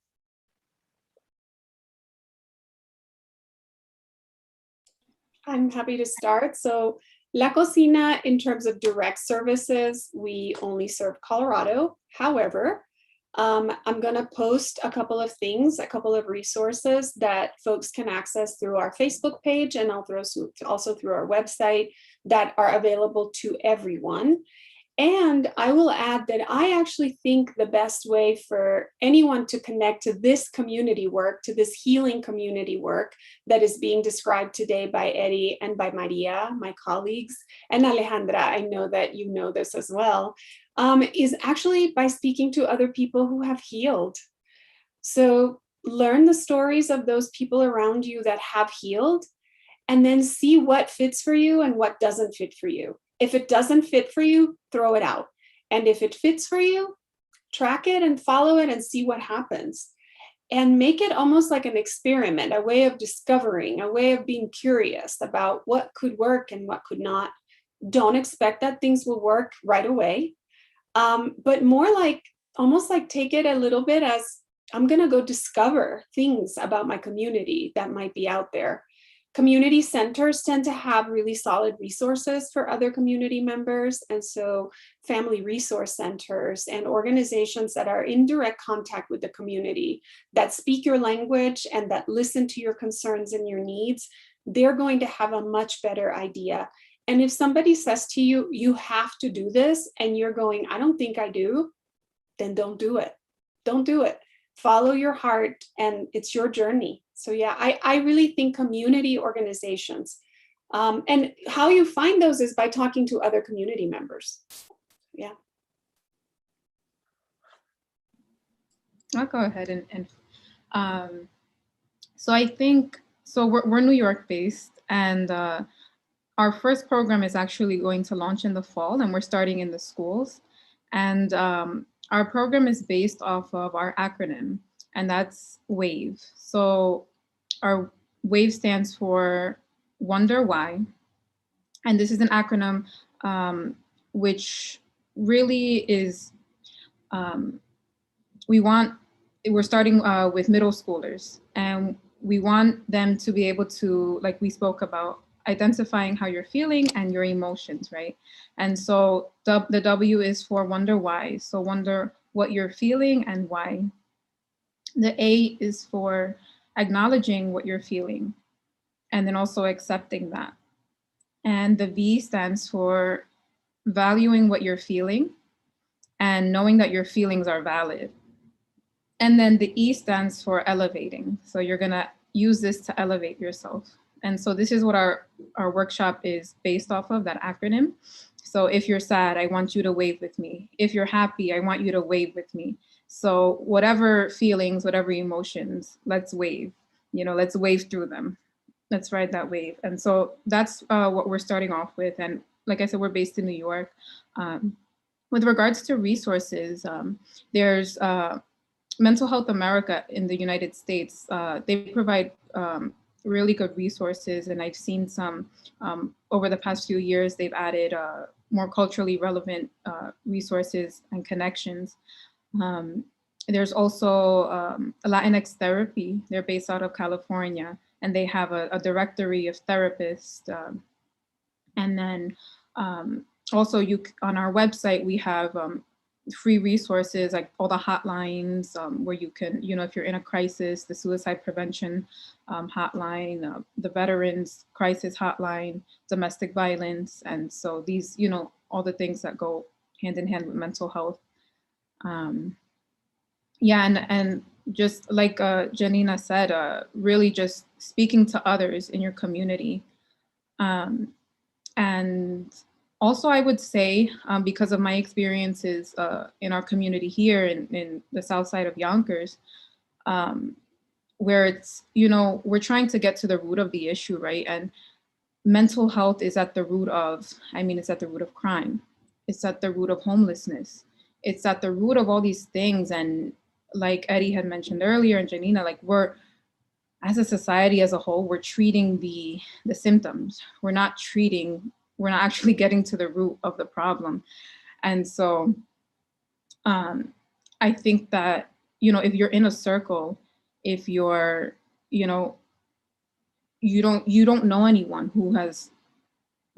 I'm happy to start. So La Cocina, in terms of direct services, we only serve Colorado. However, I'm going to post a couple of things, a couple of resources that folks can access through our Facebook page, and also through our website, that are available to everyone. And I will add that I actually think the best way for anyone to connect to this community work, to this healing community work that is being described today by Eddie and by Maria, my colleagues, and Alejandra, I know that you know this as well, is actually by speaking to other people who have healed. So learn the stories of those people around you that have healed, and then see what fits for you and what doesn't fit for you. If it doesn't fit for you, throw it out. And if it fits for you, track it and follow it and see what happens. And make it almost like an experiment, a way of discovering, a way of being curious about what could work and what could not. Don't expect that things will work right away, but more like, almost like, take it a little bit as, I'm going to go discover things about my community that might be out there. Community centers tend to have really solid resources for other community members. And so family resource centers and organizations that are in direct contact with the community, that speak your language and that listen to your concerns and your needs, they're going to have a much better idea. And if somebody says to you, you have to do this, and you're going, I don't think I do, then don't do it. Don't do it. Follow your heart, and it's your journey. So yeah, I really think community organizations, and how you find those is by talking to other community members. Yeah. I'll go ahead and so I think, so we're New York based, and our first program is actually going to launch in the fall, and we're starting in the schools. And our program is based off of our acronym, and that's WAVE. So our WAVE stands for Wonder Why. And this is an acronym which really is, we're starting with middle schoolers, and we want them to be able to, like we spoke about, identifying how you're feeling and your emotions, right? And so the W is for wonder why. So wonder what you're feeling and why. The A is for acknowledging what you're feeling and then also accepting that. And the V stands for valuing what you're feeling and knowing that your feelings are valid. And then the E stands for elevating. So you're gonna use this to elevate yourself. And so this is what our workshop is based off of, that acronym. So if you're sad, I want you to wave with me. If you're happy, I want you to wave with me. So whatever feelings, whatever emotions, let's wave. You know, let's wave through them. Let's ride that wave. And so that's what we're starting off with. And like I said, we're based in New York. With regards to resources, there's Mental Health America in the United States. They provide really good resources, and I've seen some over the past few years. They've added more culturally relevant resources and connections. There's also a Latinx Therapy. They're based out of California, and they have a directory of therapists. And then also on our website, we have free resources, like all the hotlines where you can, you know, if you're in a crisis, the suicide prevention hotline, the veterans crisis hotline, domestic violence. And so these, you know, all the things that go hand in hand with mental health. Yeah, and just like Janina said, really just speaking to others in your community. And also, I would say, because of my experiences in our community here in the south side of Yonkers, where it's, you know, we're trying to get to the root of the issue, right? And mental health is at the root of, I mean, it's at the root of crime. It's at the root of homelessness. It's at the root of all these things. And like Eddie had mentioned earlier, and Janina, like we're, as a society as a whole, we're treating the symptoms. We're not actually getting to the root of the problem. And so I think that, you know, if you're in a circle, if you're, you know, you don't know anyone who has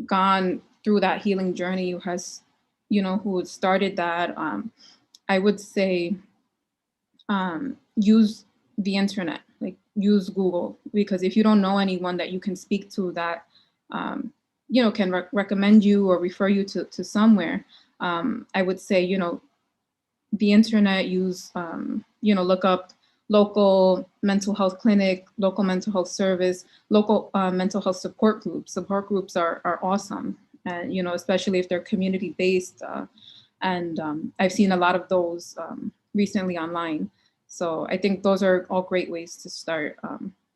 gone through that healing journey, who has, you know, who started that, I would say use the internet, like use Google, because if you don't know anyone that you can speak to that, you know, can recommend you or refer you to somewhere, I would say, you know, the internet, use, you know, look up local mental health clinic, local mental health service, local mental health support groups. Support groups are awesome. And, you know, especially if they're community based. And I've seen a lot of those recently online. So I think those are all great ways to start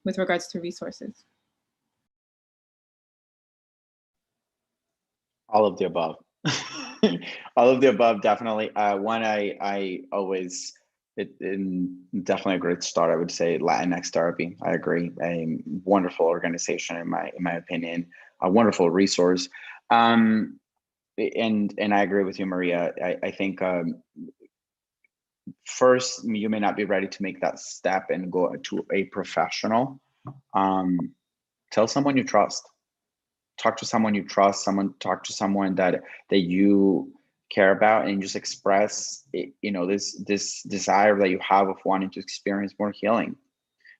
with regards to resources. All of the above. All of the above, definitely. One I always, definitely a great start. I would say Latinx Therapy. I agree. A wonderful organization, in my opinion, a wonderful resource. And I agree with you, Maria. I think first, you may not be ready to make that step and go to a professional. Tell someone you trust. Talk to someone you trust. Talk to someone that you care about, and just express, this desire that you have of wanting to experience more healing.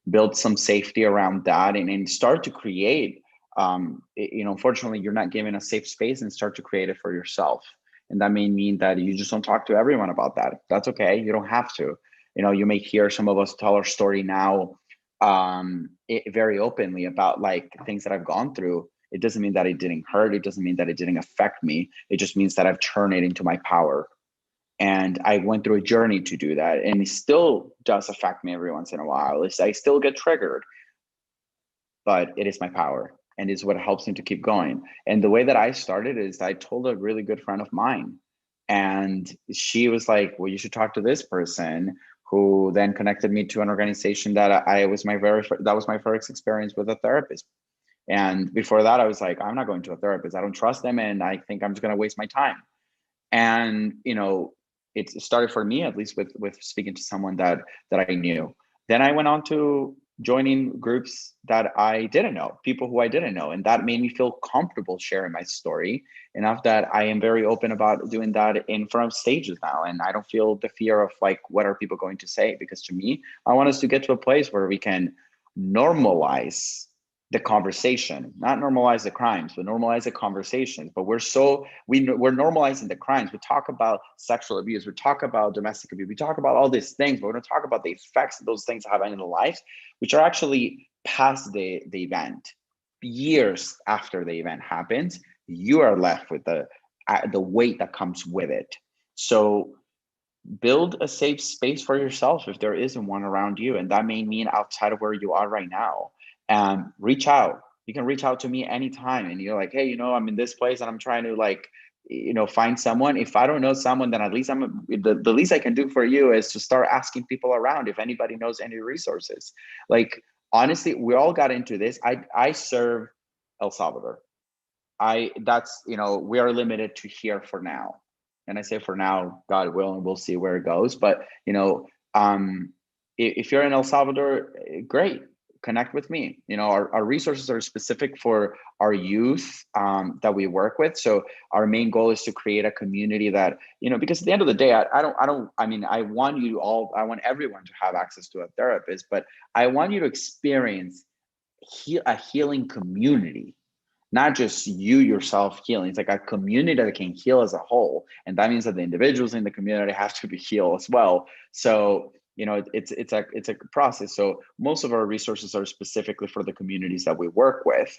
Build some safety around that, and start to create. Unfortunately, you're not given a safe space, and start to create it for yourself. And that may mean that you just don't talk to everyone about that. That's okay. You don't have to. You may hear some of us tell our story now very openly about like things that I've gone through. It doesn't mean that it didn't hurt. It doesn't mean that it didn't affect me. It just means that I've turned it into my power. And I went through a journey to do that. And it still does affect me every once in a while. I still get triggered, but it is my power, and is what helps me to keep going. And the way that I started is I told a really good friend of mine, and she was like, well, you should talk to this person, who then connected me to an organization that was my first experience with a therapist. And before that, I was like, I'm not going to a therapist. I don't trust them. And I think I'm just going to waste my time. And, it started for me, at least with speaking to someone that I knew. Then I went on to joining groups that I didn't know, people who I didn't know. And that made me feel comfortable sharing my story enough that I am very open about doing that in front of stages now. And I don't feel the fear of like, what are people going to say? Because to me, I want us to get to a place where we can normalize the conversation, not normalize the crimes, but normalize the conversations. But we're normalizing the crimes. We talk about sexual abuse, we talk about domestic abuse, we talk about all these things, but we're going to talk about the effects that those things have in the lives, which are actually past the event. Years after the event happens, you are left with the weight that comes with it. So build a safe space for yourself if there isn't one around you. And that may mean outside of where you are right now. Reach out. You can reach out to me anytime, and you're like, hey, I'm in this place and I'm trying to find someone. If I don't know someone, then at least the least I can do for you is to start asking people around if anybody knows any resources. Like, honestly, we all got into this. I serve El Salvador. We are limited to here for now. And I say for now, God willing, we'll see where it goes. But, if you're in El Salvador, great. Connect with me. Our resources are specific for our youth that we work with. So our main goal is to create a community that, because at the end of the day, I want everyone to have access to a therapist, but I want you to experience a healing community, not just you yourself healing. It's like a community that can heal as a whole. And that means that the individuals in the community have to be healed as well. So it's a process. So most of our resources are specifically for the communities that we work with.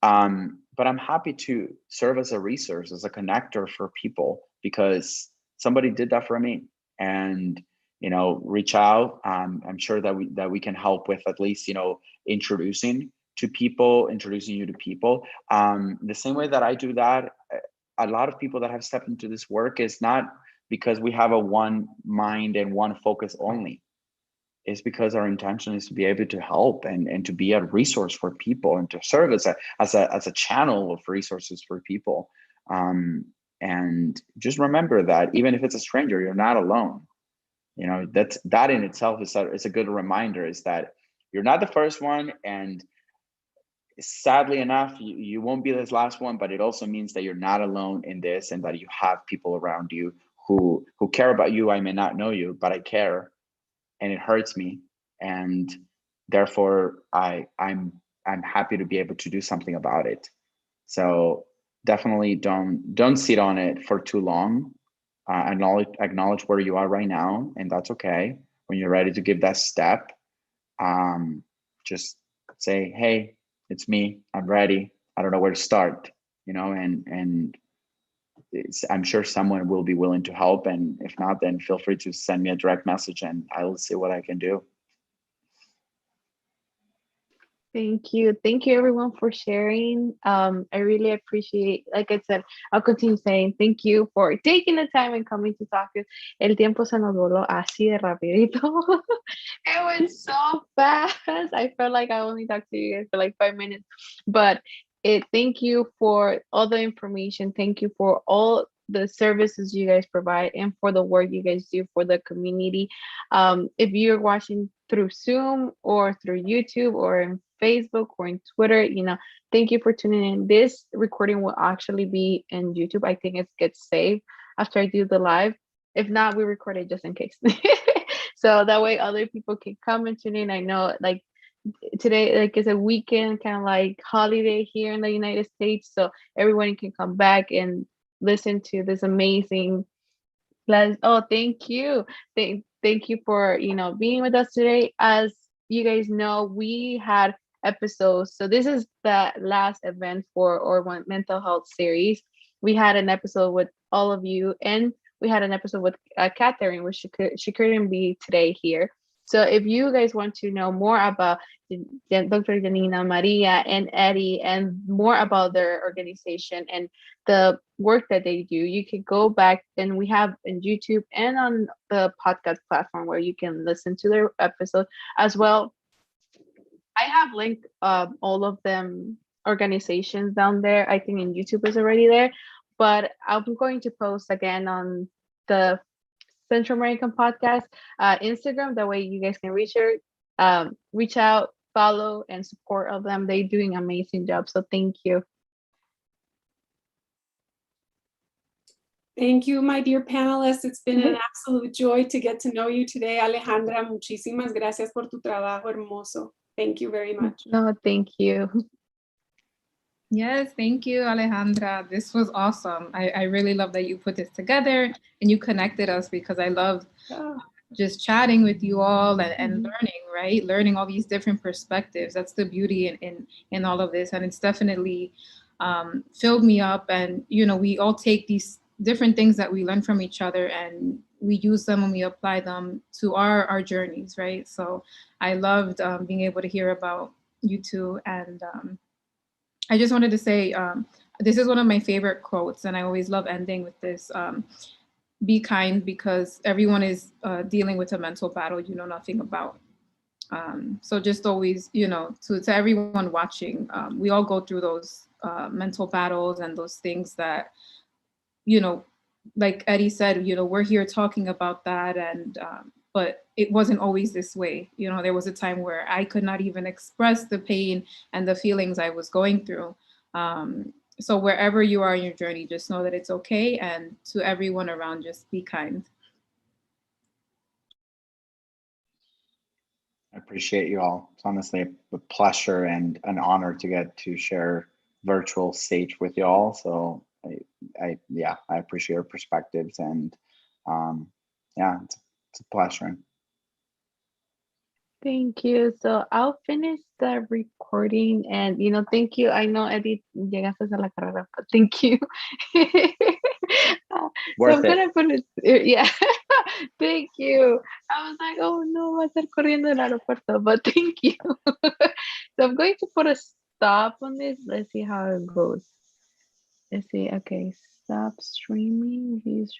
But I'm happy to serve as a resource, as a connector for people, because somebody did that for me. And reach out. I'm sure that we can help with at least introducing you to people. The same way that I do that, a lot of people that have stepped into this work is not because we have a one mind and one focus only. It's because our intention is to be able to help and to be a resource for people, and to serve as a channel of resources for people. And just remember that even if it's a stranger, you're not alone. That in itself is a good reminder, is that you're not the first one, and sadly enough, you won't be this last one, but it also means that you're not alone in this, and that you have people around you who care about you. I may not know you, but I care, and it hurts me. And therefore I'm happy to be able to do something about it. So definitely don't sit on it for too long. Acknowledge where you are right now, and that's okay. When you're ready to give that step, just say, hey, it's me, I'm ready, I don't know where to start, and I'm sure someone will be willing to help. And if not, then feel free to send me a direct message and I will see what I can do. Thank you everyone for sharing. I really appreciate, like I said, I'll continue saying thank you for taking the time and coming to talk. El tiempo se nos voló así de rapidito. It went so fast. I felt like I only talked to you guys for like 5 minutes, but thank you for all the information. Thank you for all the services you guys provide and for the work you guys do for the community. If you're watching through Zoom or through YouTube or in Facebook or in Twitter, thank you for tuning in. This recording will actually be in YouTube. I think it gets saved after I do the live. If not, we record it just in case. So that way other people can come and tune in. I know like today like it's a weekend kind of like holiday here in the United States, so everyone can come back and listen to this amazing oh, thank you. Thank you for being with us today. As you guys know, we had episodes. So this is the last event for our mental health series. We had an episode with all of you, and we had an episode with Catherine, which she couldn't be today here. So if you guys want to know more about Dr. Janina, Maria, and Eddie, and more about their organization and the work that they do, you can go back, and we have in YouTube and on the podcast platform where you can listen to their episode as well. I have linked all of them organizations down there. I think in YouTube is already there, but I'm going to post again on the Central American podcast Instagram. That way you guys can reach out, follow, and support of them. They're doing an amazing job. So thank you. Thank you, my dear panelists. It's been an absolute joy to get to know you today. Alejandra, muchísimas gracias por tu trabajo hermoso. Thank you very much. No, thank you. Yes, thank you, Alejandra. This was awesome. I really love that you put this together and you connected us, because I love just chatting with you all and learning, right? Learning all these different perspectives. That's the beauty in all of this. And it's definitely filled me up. And, we all take these different things that we learn from each other and we use them and we apply them to our journeys, right? So I loved being able to hear about you two. And I just wanted to say, this is one of my favorite quotes, and I always love ending with this. Be kind, because everyone is dealing with a mental battle you know nothing about. So just always, to everyone watching, we all go through those mental battles and those things that, like Eddie said, we're here talking about that, and but it wasn't always this way. There was a time where I could not even express the pain and the feelings I was going through. So wherever you are in your journey, just know that it's okay. And to everyone around, just be kind. I appreciate you all. It's honestly a pleasure and an honor to get to share virtual stage with you all. So I appreciate your perspectives, and it's a pleasure. Thank you. So I'll finish the recording, and thank you. I know Eddie llegaste a la carrera, but thank you. So Worth I'm it. gonna put it. Yeah, thank you. I was like, oh no, va a estar corriendo el aeropuerto, but thank you. So I'm going to put a stop on this. Let's see how it goes. Let's see. Okay, stop streaming. View stream.